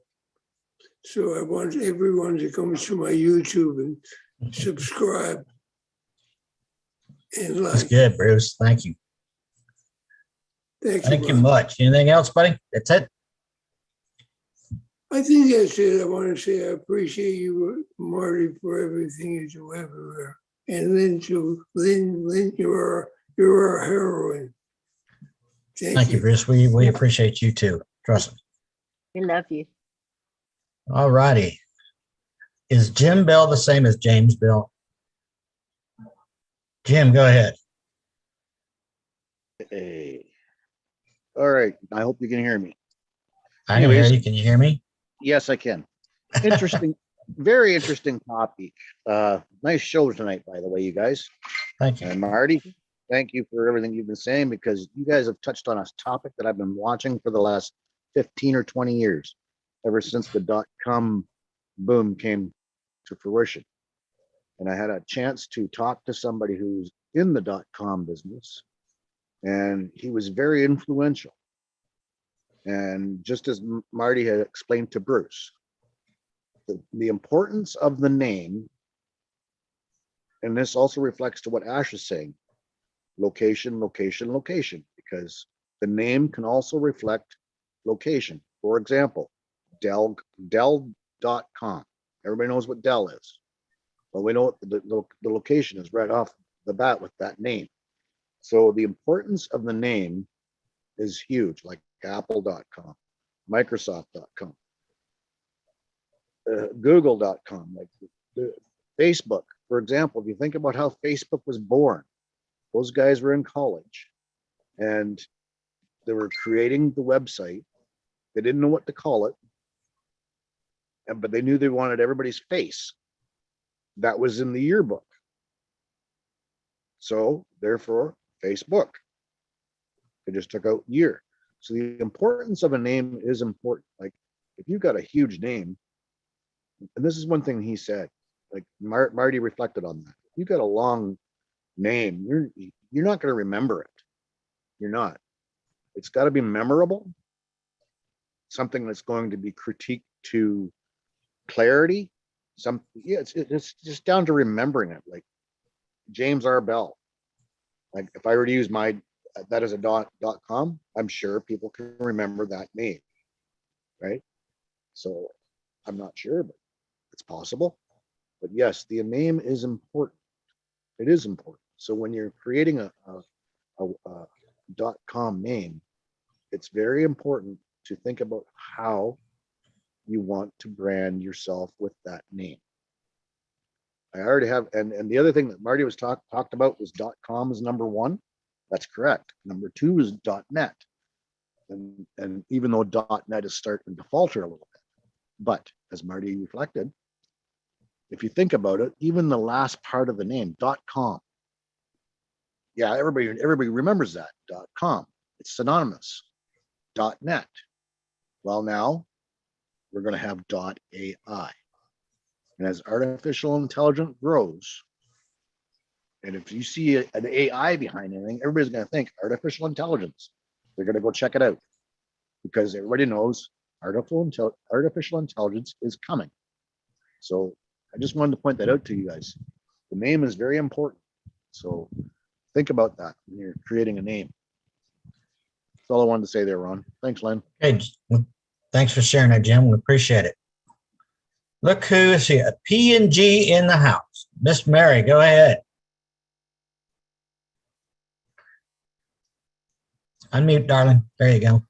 So I want everyone to come to my YouTube and subscribe and That's like. good, Bruce. Thank you. Thank you Bob. Much. Anything else, buddy? That's it. I think that's it. I want to say I appreciate you, Marty, for everything you do everywhere. And Lynn too. Lynn, you're our heroine. Thank you, Bruce. We appreciate you too. Trust me. We love you. All righty. Is Jim Bell the same as James Bell? Jim, go ahead. Hey. All right. I hope you can hear me. I can hear you. Can you hear me? Yes, I can. Interesting, very interesting topic. Nice show tonight, by the way, you guys. Thank you. And Marty, thank you for everything you've been saying, because you guys have touched on a topic that I've been watching for the last 15 or 20 years, ever since the .com boom came to fruition. And I had a chance to talk to somebody who's in the .com business, and he was very influential. And just as Marty had explained to Bruce, the importance of the name, and this also reflects to what Ash is saying, location, location, location, because the name can also reflect location. For example, Dell.com. Everybody knows what Dell is. Well, we know what the location is right off the bat with that name. So the importance of the name is huge, like Apple.com, Microsoft.com, Google.com, like Facebook. For example, if you think about how Facebook was born, those guys were in college and they were creating the website. They didn't know what to call it, but they knew they wanted everybody's face. That was in the yearbook. So therefore, Facebook. They just took out year. So the importance of a name is important. Like if you've got a huge name, and this is one thing he said, like Marty reflected on that. If you've got a long name, you're not going to remember it. You're not. It's got to be memorable. Something that's going to be critiqued to clarity. It's just down to remembering it. Like James R. Bell. Like if I were to use that as a .com, I'm sure people can remember that name, right? So I'm not sure, but it's possible. But yes, the name is important. It is important. So when you're creating a .com name, it's very important to think about how you want to brand yourself with that name. I already have, and the other thing that Marty was talked about was .com is number one. That's correct. Number two is .net. And even though .net is starting to falter a little bit, but as Marty reflected, if you think about it, even the last part of the name, .com. Yeah, everybody remembers that, .com. It's synonymous. .net. Well, now we're going to have .ai. And as artificial intelligence grows, and if you see an AI behind anything, everybody's going to think artificial intelligence. They're going to go check it out because everybody knows artificial intelligence is coming. So I just wanted to point that out to you guys. The name is very important. So think about that when you're creating a name. That's all I wanted to say there, Ron. Thanks, Len. Okay. Thanks for sharing that, Jim. We appreciate it. Look who is here. P&G in the house. Miss Mary, go ahead. Unmute, darling. There you go.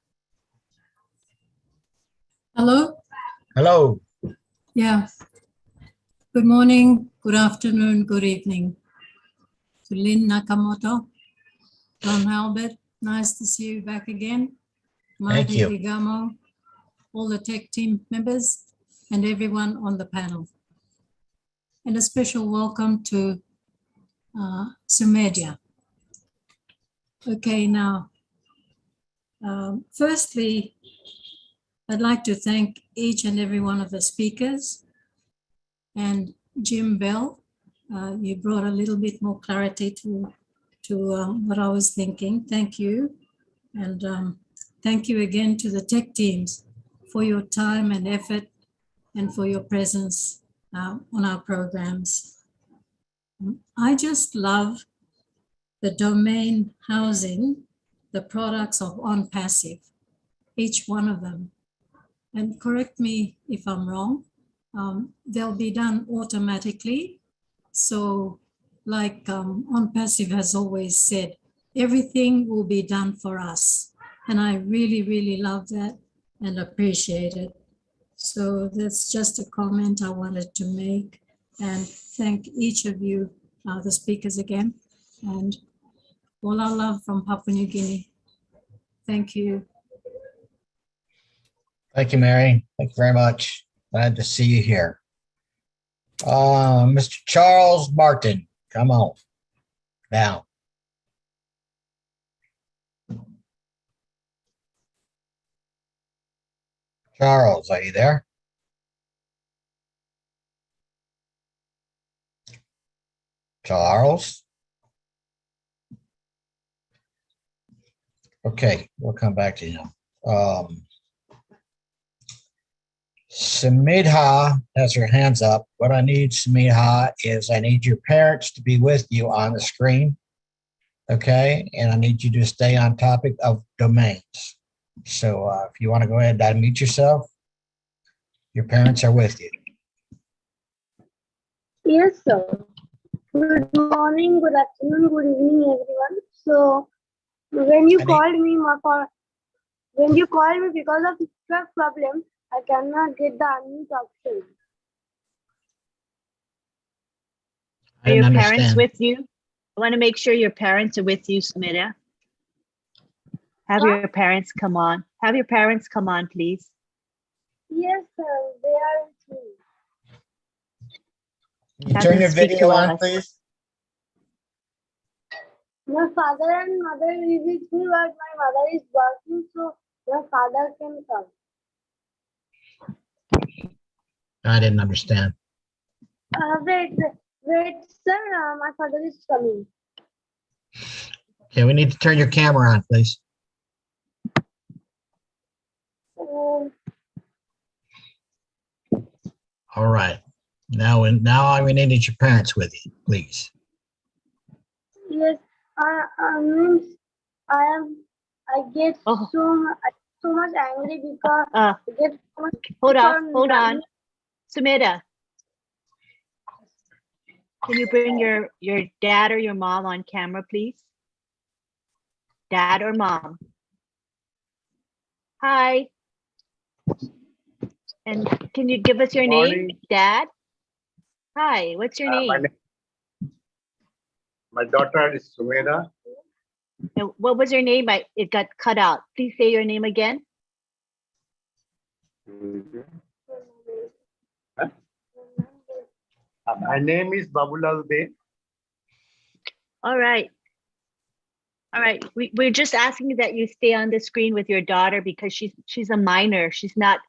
Hello? Hello. Yeah. Good morning, good afternoon, good evening. To Lynn Nakamoto, Don Halbert, nice to see you back again. Thank Marty you. Ligamo, all the tech team members. and everyone on the panel. And a special welcome to Sumedia. Okay, now, firstly, I'd like to thank each and every one of the speakers. And Jim Bell, you brought a little bit more clarity to what I was thinking. Thank you. And thank you again to the tech teams for your time and effort and for your presence on our programs. I just love the domain housing, the products of OnPassive, each one of them. And correct me if I'm wrong, they'll be done automatically. So like OnPassive has always said, everything will be done for us. And I really, really love that and appreciate it. So that's just a comment I wanted to make, and thank each of you, the speakers again, and all our love from Papua New Guinea. Thank you. Thank you, Mary. Thank you very much. Glad to see you here. Mr. Charles Martin, come on down. Charles, are you there? Charles? Okay, we'll come back to him. Samidha has her hands up. What I need, Samidha, is I need your parents to be with you on the screen. Okay, and I need you to stay on topic of domains. So if you want to go ahead and unmute yourself, your parents are with you. Yes, sir. Good morning, good afternoon, good evening, everyone. So when you called me because of network problem, I cannot get the unmute option. Are your parents with you? I want to make sure your parents are with you, Sumita. Have your parents come on. Have your parents come on, please. Yes, sir. They are with me. Can you turn your video on, please? My father and mother is with me, but my mother is working, so my father can come. I didn't understand. Wait, sir. My father is coming. Okay, we need to turn your camera on, please. All right. Now we need your parents with you, please. Yes, I get so much angry because I get so much. Hold on. Sumita, can you bring your dad or your mom on camera, please? Dad or mom? Hi. And can you give us your name, Dad? Hi, what's your name? My daughter is Sumeda. And what was your name? It got cut out. Please say your name again. My name is Babulal De. All right. All right. We're just asking that you stay on the screen with your daughter because she's a minor. She's not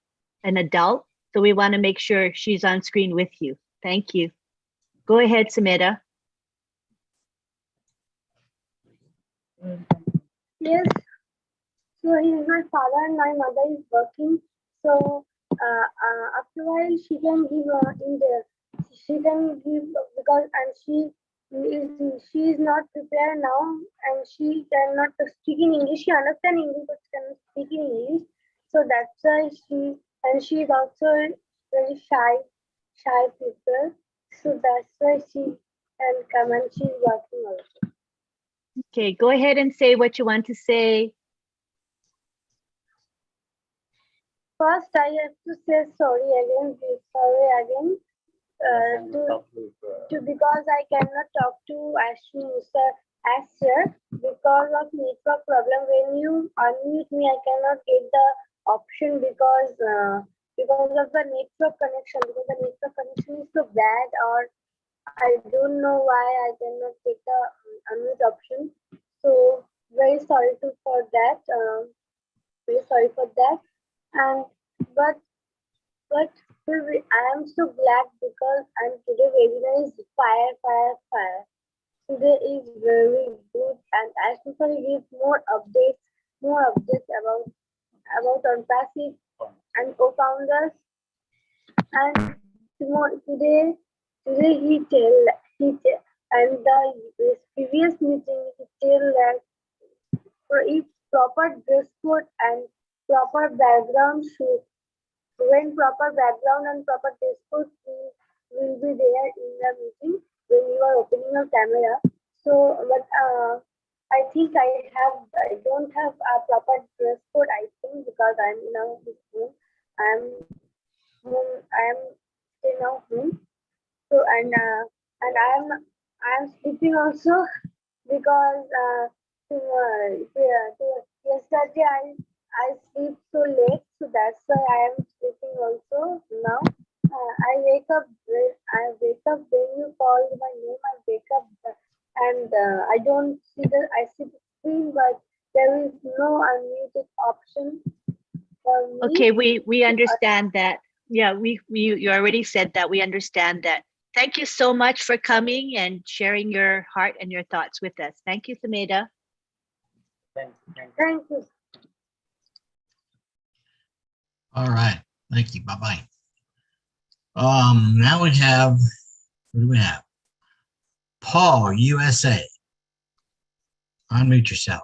an adult. So we want to make sure she's on screen with you. Thank you. Go ahead, Sumita. Yes. So he's my father and my mother is working. So after a while she can give because she is not prepared now and she cannot speak in English. She understands English but cannot speak in English. So that's why she is also very shy people. So that's why she can come and she's working also. Okay, go ahead and say what you want to say. First, I have to say sorry again, because I cannot talk to Ashwin as sir because of network problem. When you unmute me, I cannot get the option because because of the network connection, because the network connection is so bad, or I don't know why I cannot take the unmute option. So very sorry for that. Very sorry for that. And but I am so glad because today webinar is fire. Today is very good, and I simply give more updates about on passive and co-founders. And today and the previous meeting he tell that for if proper dress code and proper background shoot, when proper background and proper dress code will be there in the meeting when you are opening your camera. So, but I think I don't have a proper dress code. I think because I'm now this room, I'm still now home. So I'm sleeping also because yesterday I sleep so late, so that's why I am sleeping also now. I wake up when you call my name. I wake up and I don't see I see the screen, but there is no unmuted option for me. Okay, we understand that. Yeah, you already said that. We understand that. Thank you so much for coming and sharing your heart and your thoughts with us. Thank you, Sumeda. Thank you. All right. Thank you. Bye-bye. Now we have, who do we have? Paul, USA. Unmute yourself.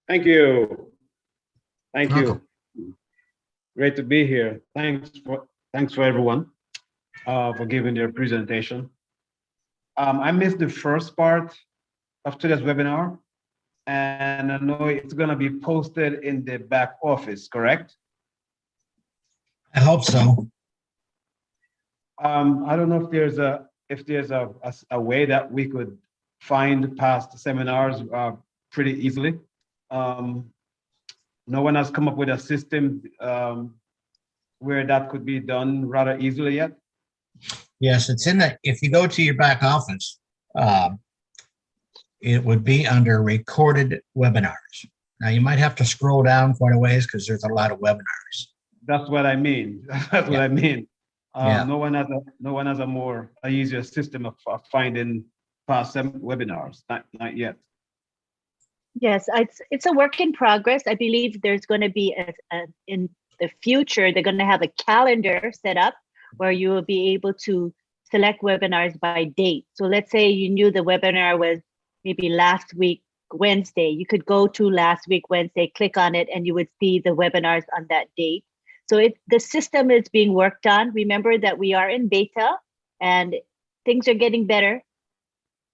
Thank you. Thank you. Great to be here. Thanks for everyone for giving their presentation. I missed the first part of today's webinar, and I know it's going to be posted in the back office, correct? I hope so. I don't know if there's a way that we could find past seminars pretty easily. No one has come up with a system where that could be done rather easily yet. Yes, it's in the, if you go to your back office, it would be under recorded webinars. Now you might have to scroll down quite a ways because there's a lot of webinars. That's what I mean. That's what I mean. Yeah. No one has a easier system of finding past webinars. Not yet. Yes, it's a work in progress. I believe there's going to be in the future, they're going to have a calendar set up where you will be able to select webinars by date. So let's say you knew the webinar was maybe last week, Wednesday. You could go to last week, Wednesday, click on it, and you would see the webinars on that date. So the system is being worked on. Remember that we are in beta and things are getting better.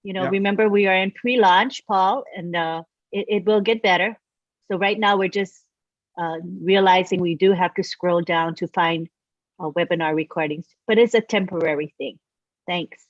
You know, Remember we are in pre-launch, Paul, and it will get better. So right now we're just realizing we do have to scroll down to find webinar recordings, but it's a temporary thing. Thanks.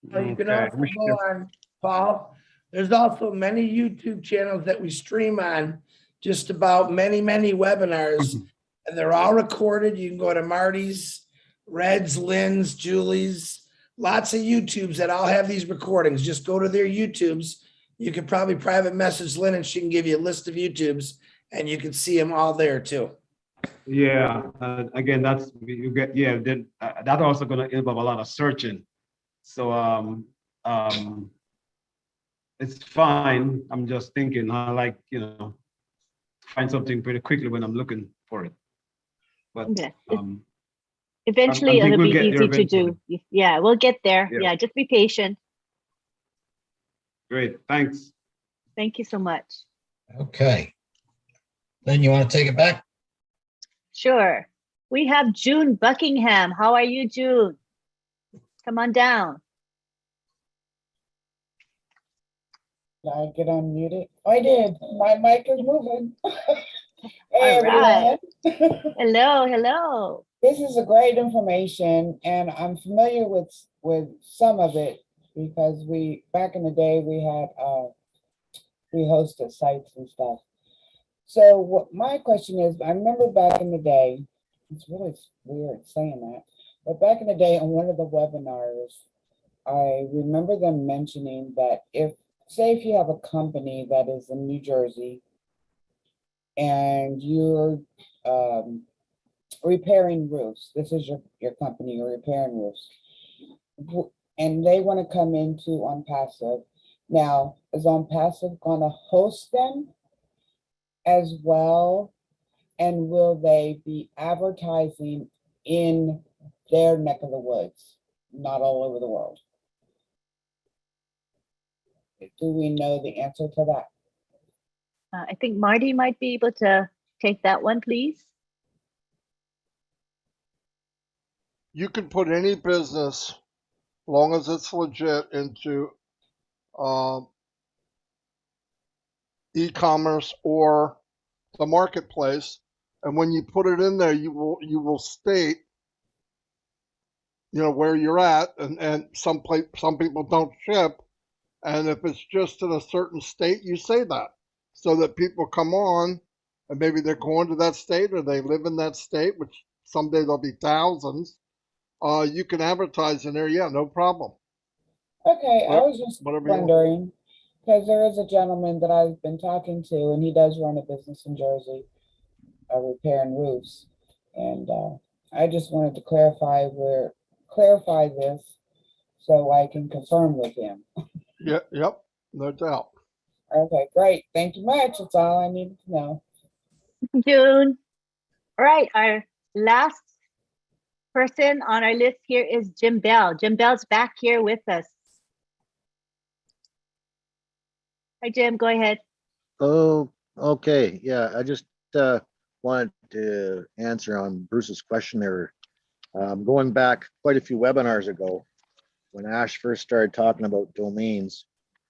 You can also go on, Paul. There's also many YouTube channels that we stream on, just about many webinars, and they're all recorded. You can go to Marty's, Red's, Lynn's, Julie's, lots of YouTubes that all have these recordings. Just go to their YouTubes. You could probably private message Lynn and she can give you a list of YouTubes and you can see them all there too. Yeah, again, that's you get. Yeah, that's also going to involve a lot of searching. So it's fine. I'm just thinking, I like find something pretty quickly when I'm looking for it. But eventually it'll be easy to do. Yeah, we'll get there. Yeah, just be patient. Great, thanks. Thank you so much. Okay. Then you want to take it back? Sure. We have June Buckingham. How are you, June? Come on down. Did I get unmuted? I did. My mic is moving. Hey, All right. everyone. Hello. This is a great information, and I'm familiar with some of it because back in the day we had pre-hosted sites and stuff. So what my question is, I remember back in the day, it's really weird saying that, but back in the day on one of the webinars, I remember them mentioning that say if you have a company that is in New Jersey and you're repairing roofs, this is your company, you're repairing roofs, and they want to come into OnPassive. Now, is OnPassive going to host them as well? And will they be advertising in their neck of the woods, not all over the world? Do we know the answer to that? I think Marty might be able to take that one, please. You can put any business, as long as it's legit, into e-commerce or the marketplace, and when you put it in there, you will state, where you're at, and some people don't ship, and if it's just in a certain state, you say that, so that people come on, and maybe they're going to that state or they live in that state, which someday there'll be thousands. You can advertise in there, yeah, no problem. Okay, I was just wondering, because there is a gentleman that I've been talking to, and he does run a business in Jersey, repairing roofs, and I just wanted to clarify this so I can confirm with him. Yep, no doubt. Okay, great. Thank you much. That's all I needed to know. June. All right, our last person on our list here is Jim Bell. Jim Bell's back here with us. Hi, Jim, go ahead. Oh, okay. Yeah, I just wanted to answer on Bruce's question there. Going back quite a few webinars ago, when Ash first started talking about domains,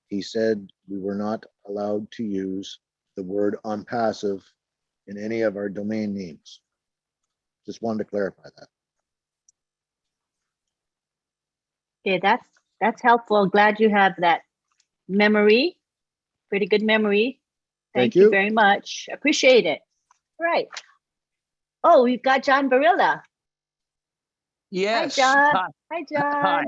he said we were not allowed to use the word OnPassive in any of our domain names. Just wanted to clarify that. Okay, that's helpful. Glad you have that memory. Pretty good memory. Thank you very much. Appreciate it. All right. Oh, we've got John Barilla. Yes. Hi, John. Hi, John. Hi.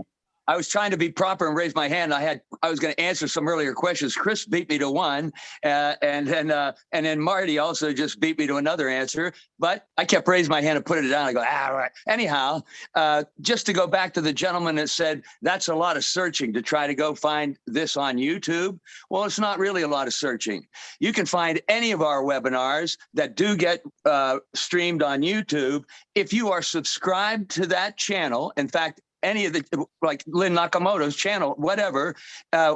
I was trying to be proper and raise my hand. I was going to answer some earlier questions. Chris beat me to one, and then Marty also just beat me to another answer. But I kept raising my hand and putting it down. I go, right. Anyhow, just to go back to the gentleman that said that's a lot of searching to try to go find this on YouTube. Well, it's not really a lot of searching. You can find any of our webinars that do get streamed on YouTube if you are subscribed to that channel. In fact, any of the, like Lynn Nakamoto's channel, whatever,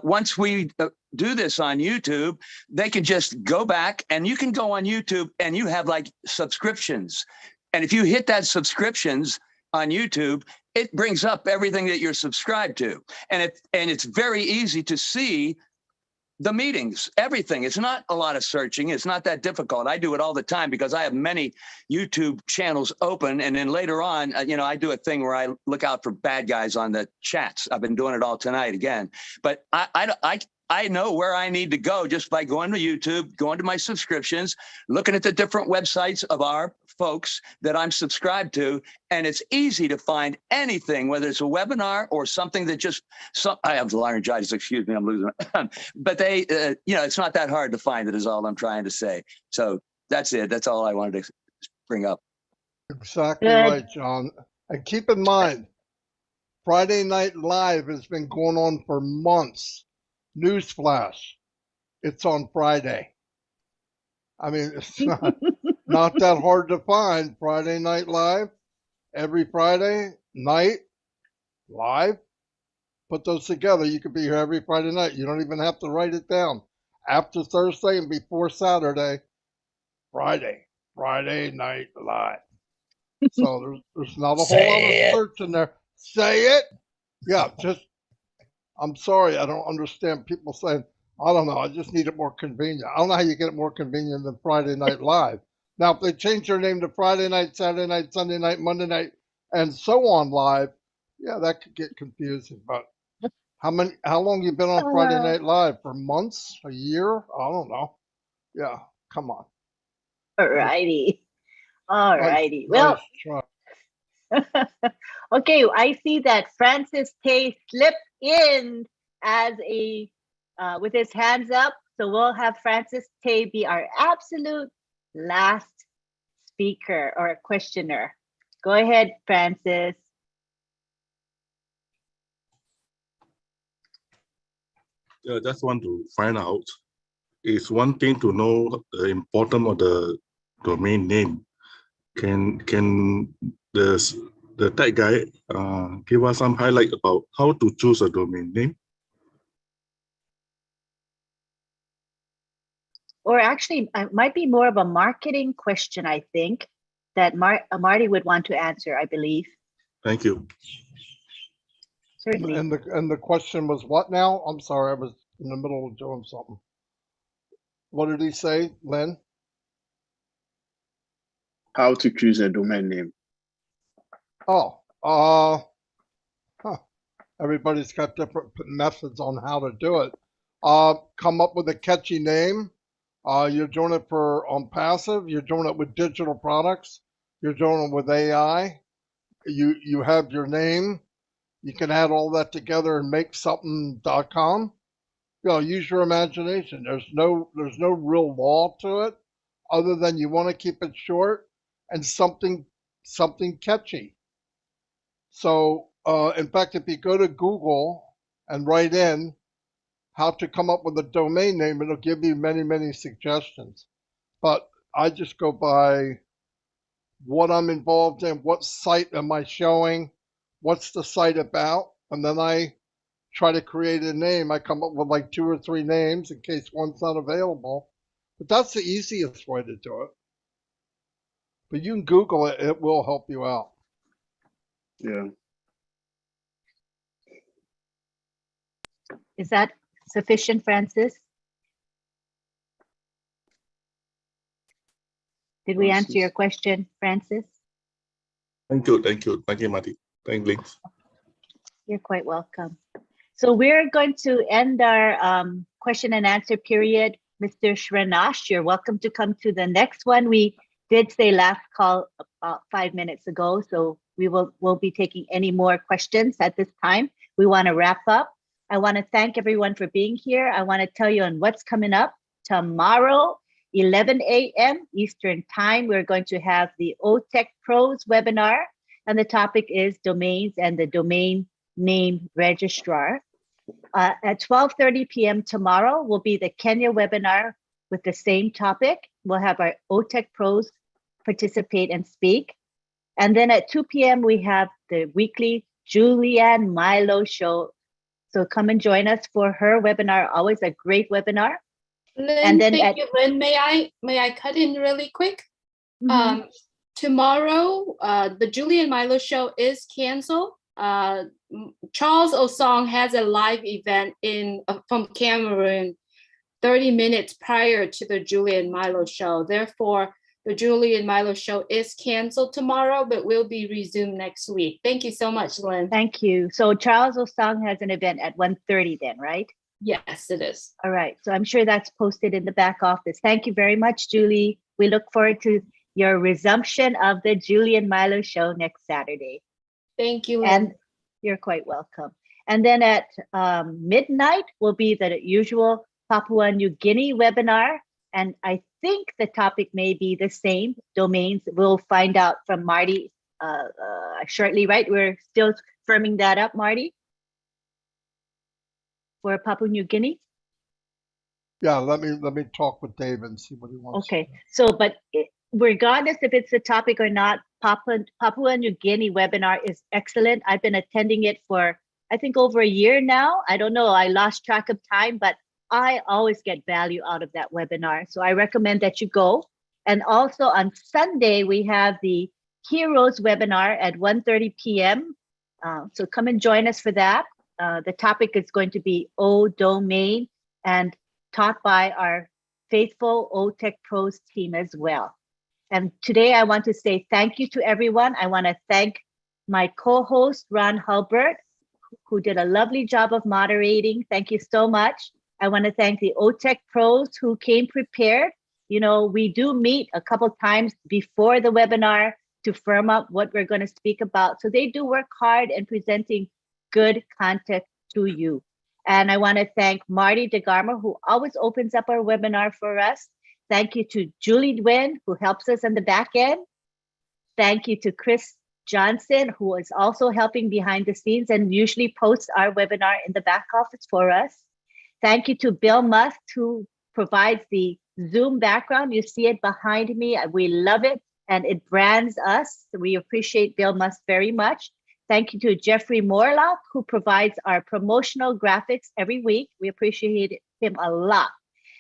once we do this on YouTube, they can just go back, and you can go on YouTube and you have like subscriptions. And if you hit that subscriptions on YouTube, it brings up everything that you're subscribed to. And it's very easy to see the meetings, everything. It's not a lot of searching. It's not that difficult. I do it all the time because I have many YouTube channels open. And then later on, I do a thing where I look out for bad guys on the chats. I've been doing it all tonight again. But I know where I need to go just by going to YouTube, going to my subscriptions, looking at the different websites of our folks that I'm subscribed to. And it's easy to find anything, whether it's a webinar or something that I have laryngitis, excuse me, I'm losing it. But it's not that hard to find it is all I'm trying to say. So that's it. That's all I wanted to bring up. Exactly right, John. And keep in mind, Friday Night Live has been going on for months. Newsflash, it's on Friday. I mean, it's not that hard to find. Friday Night Live, every Friday night live. Put those together. You could be here every Friday night. You don't even have to write it down. After Thursday and before Saturday, Friday Night Live. So there's not a whole lot of search in there. Say it. Yeah, I'm sorry, I don't understand people saying, I don't know, I just need it more convenient. I don't know how you get it more convenient than Friday Night Live. Now, if they change their name to Friday night, Saturday night, Sunday night, Monday night, and so on live, yeah, that could get confusing. But How long you been on Friday Night Live? For months? A year? I don't know. Yeah, come on. All righty. All righty. Nice Well, try. okay, I see that Francis Tay slipped in as a with his hands up. So we'll have Francis Tay be our absolute last speaker or questioner. Go ahead, Francis. I just want to find out, it's one thing to know the importance of the domain name. Can the tech guy give us some highlight about how to choose a domain name? Or actually, it might be more of a marketing question, I think, that Marty would want to answer, I believe. Thank you. Certainly. And the question was what now? I'm sorry, I was in the middle of doing something. What did he say, Len? How to choose a domain name. Oh, everybody's got different methods on how to do it. Come up with a catchy name. You're doing it on passive. You're doing it with digital products. You're doing it with AI. You have your name. You can add all that together and make something.com. Use your imagination. There's no real law to it, other than you want to keep it short and something catchy. So, in fact, if you go to Google and write in how to come up with a domain name, it'll give you many suggestions. But I just go by what I'm involved in, what site am I showing, what's the site about, and then I try to create a name. I come up with like 2 or 3 names in case one's not available. But that's the easiest way to do it. But you can Google it, it will help you out. Yeah. Is that sufficient, Francis? Did we answer your question, Francis? Thank you, Marty. Thank you. You're quite welcome. So we're going to end our question and answer period. Mr. Shrinash, you're welcome to come to the next one. We did say last call about 5 minutes ago, so we'll be taking any more questions at this time. We want to wrap up. I want to thank everyone for being here. I want to tell you on what's coming up. Tomorrow, 11 a.m. Eastern Time, we're going to have the OTech Pros webinar, and the topic is domains and the domain name registrar. At 12:30 p.m. tomorrow will be the Kenya webinar with the same topic. We'll have our OTech Pros participate and speak. And then at 2 p.m. we have the weekly Julianne Milo show. So come and join us for her webinar, always a great webinar. Lynn, And then thank you, Lynn. May I cut in really quick? Mm-hmm. Tomorrow, the Julianne Milo show is canceled. Charles Osong has a live event from Cameroon 30 minutes prior to the Julianne Milo show. Therefore, the Julianne Milo show is canceled tomorrow, but will be resumed next week. Thank you so much, Lynn. Thank you. So Charles Osong has an event at 1:30 then, right? Yes, it is. All right. So I'm sure that's posted in the back office. Thank you very much, Julie. We look forward to your resumption of the Julianne Milo show next Saturday. Thank you, Lynn. And you're quite welcome. And then at midnight will be the usual Papua New Guinea webinar. And I think the topic may be the same, domains. We'll find out from Marty shortly, right? We're still firming that up, Marty, for Papua New Guinea. Yeah, let me talk with Dave and see what he wants. Okay, so but regardless if it's a topic or not, Papua New Guinea webinar is excellent. I've been attending it for I think over a year now. I don't know, I lost track of time, but I always get value out of that webinar. So I recommend that you go. And also on Sunday, we have the Heroes webinar at 1:30 p.m. So come and join us for that. The topic is going to be O Domain and taught by our faithful OTech Pros team as well. And today I want to say thank you to everyone. I want to thank my co-host, Ron Hulbert, who did a lovely job of moderating. Thank you so much. I want to thank the OTEC pros who came prepared. You know, we do meet a couple times before the webinar to firm up what we're going to speak about. So they do work hard in presenting good content to you. And I want to thank Marty DeGarmo, who always opens up our webinar for us. Thank you to Julie Nguyen, who helps us on the back end. Thank you to Chris Johnson, who is also helping behind the scenes and usually posts our webinar in the back office for us. Thank you to Bill Must, who provides the Zoom background. You see it behind me. We love it, and it brands us. So we appreciate Bill Must very much. Thank you to Jeffrey Morlock, who provides our promotional graphics every week. We appreciate him a lot.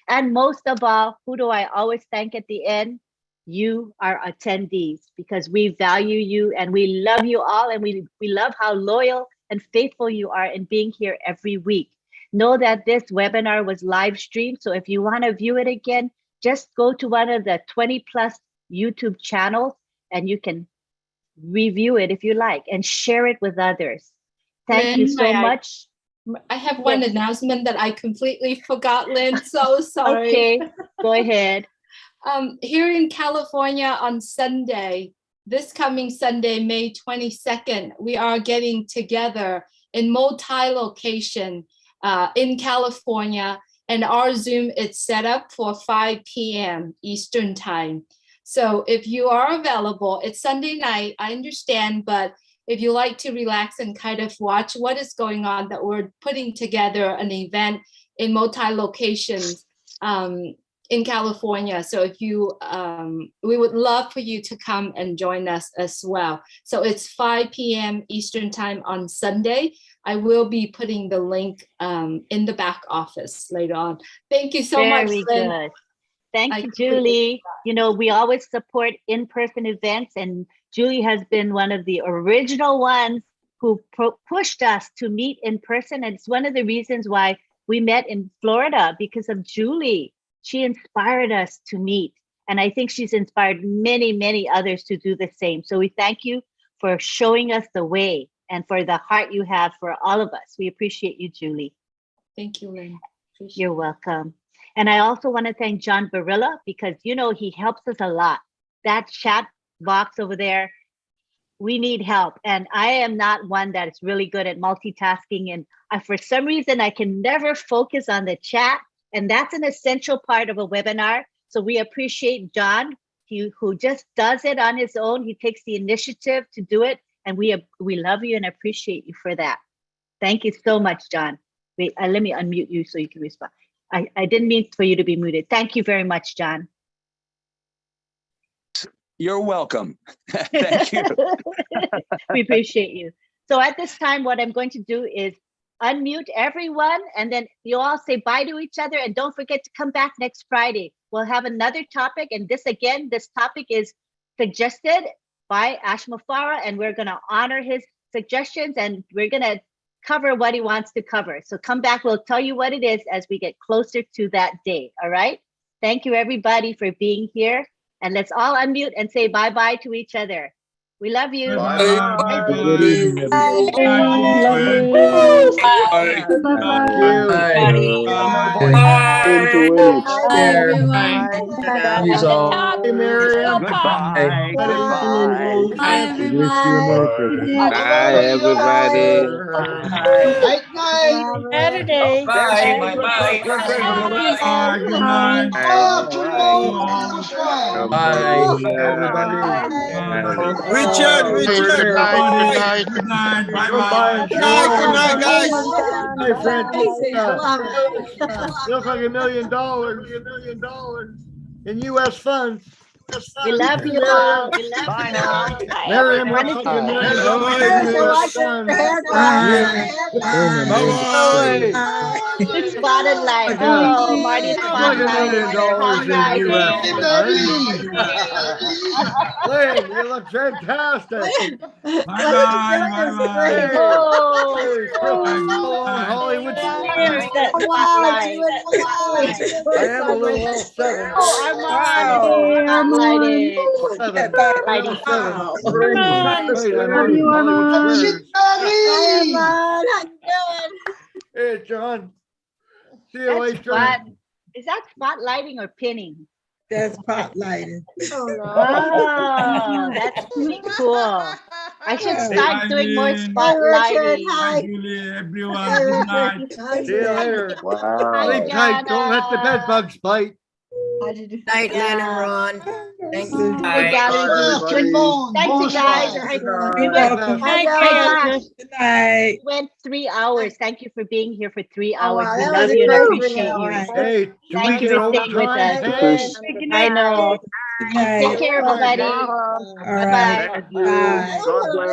And most of all, who do I always thank at the end? You, our attendees, because we value you and we love you all, and we love how loyal and faithful you are in being here every week. Know that this webinar was live streamed, so if you want to view it again, just go to one of the 20+ YouTube channels and you can review it if you like and share it with others. Thank you so much. I have one announcement that I completely forgot, Lynn. So sorry. Okay, go ahead. Here in California on Sunday, this coming Sunday, May 22nd, we are getting together in multi-location in California, and our Zoom is set up for 5 p.m. Eastern time. So if you are available, it's Sunday night, I understand, but if you like to relax and kind of watch what is going on, that we're putting together an event in multi-locations in California. So if you, we would love for you to come and join us as well. So it's 5 p.m. Eastern time on Sunday. I will be putting the link in the back office later on. Thank you so much, Very Lynn. good. Thank you, Julie. You know, we always support in-person events, and Julie has been one of the original ones who pushed us to meet in person. And it's one of the reasons why we met in Florida, because of Julie. She inspired us to meet. And I think she's inspired many, many others to do the same. So we thank you for showing us the way and for the heart you have for all of us. We appreciate you, Julie. Thank you, Lynn. You're welcome. And I also want to thank John Barilla, because, you know, he helps us a lot. That chat box over there, we need help. And I am not one that is really good at multitasking. And for some reason, I can never focus on the chat. And that's an essential part of a webinar. So we appreciate John, who just does it on his own. He takes the initiative to do it. And we love you and appreciate you for that. Thank you so much, John. Wait, let me unmute you so you can respond. I didn't mean for you to be muted. Thank you very much, John. You're welcome. Thank you. We appreciate you. So at this time, what I'm going to do is unmute everyone, and then you all say bye to each other, and don't forget to come back next Friday. We'll have another topic, and this topic is suggested by Ash Mufara, and we're going to honor his suggestions, and we're going to cover what he wants to cover. So come back, we'll tell you what it is as we get closer to that day. All right. Thank you, everybody, for being here. And let's all unmute and say bye-bye to each other. We love you. Bye. Good evening, Hey, Miriam. Goodbye. Goodbye. Bye, everyone. Bye, everybody. Night, night. Saturday. Bye. Bye. Good night. Oh, tomorrow. That's right. Bye, everybody. Richard. Good night. Good night. Bye. Good night, guys. Hi, Francesca. Looks like $1 million in U.S. funds. We love you all. We love Bye you now. all. Miriam, looks like $1 million in U.S. funds. Bye. Bye. Spotlight. Like Oh, Marty sounds like $1 million in US dollars. Lynn, you look fantastic. Bye-bye, bye-bye. Oh, Long Hollywood. here's the spotlight. I am a little all seven. Oh, Armand is spotlighted. Lighting. Armand. Great, I know these Hollywood squares. Hi, how you doing? Hey, John. See you That's later. spot. Is that spotlighting or pinning? That's spotlighting. Oh, that's pretty cool. I should start doing more spotlighting. Hi, Julie, everyone. Good night. See you later. Wow. Sleep tight. Don't let the bed bugs bite. Night, Lynn and Ron. Thank you. Hey, Gally. Thank you, guys. Good night. We went 3 hours. Thank you for being here for 3 Oh, hours. wow, We that love was you and great. appreciate you. Hey, do we Thank you get for staying with overtime? us. I know. Good night. Take care, everybody. All Bye-bye. right. Bye. God bless.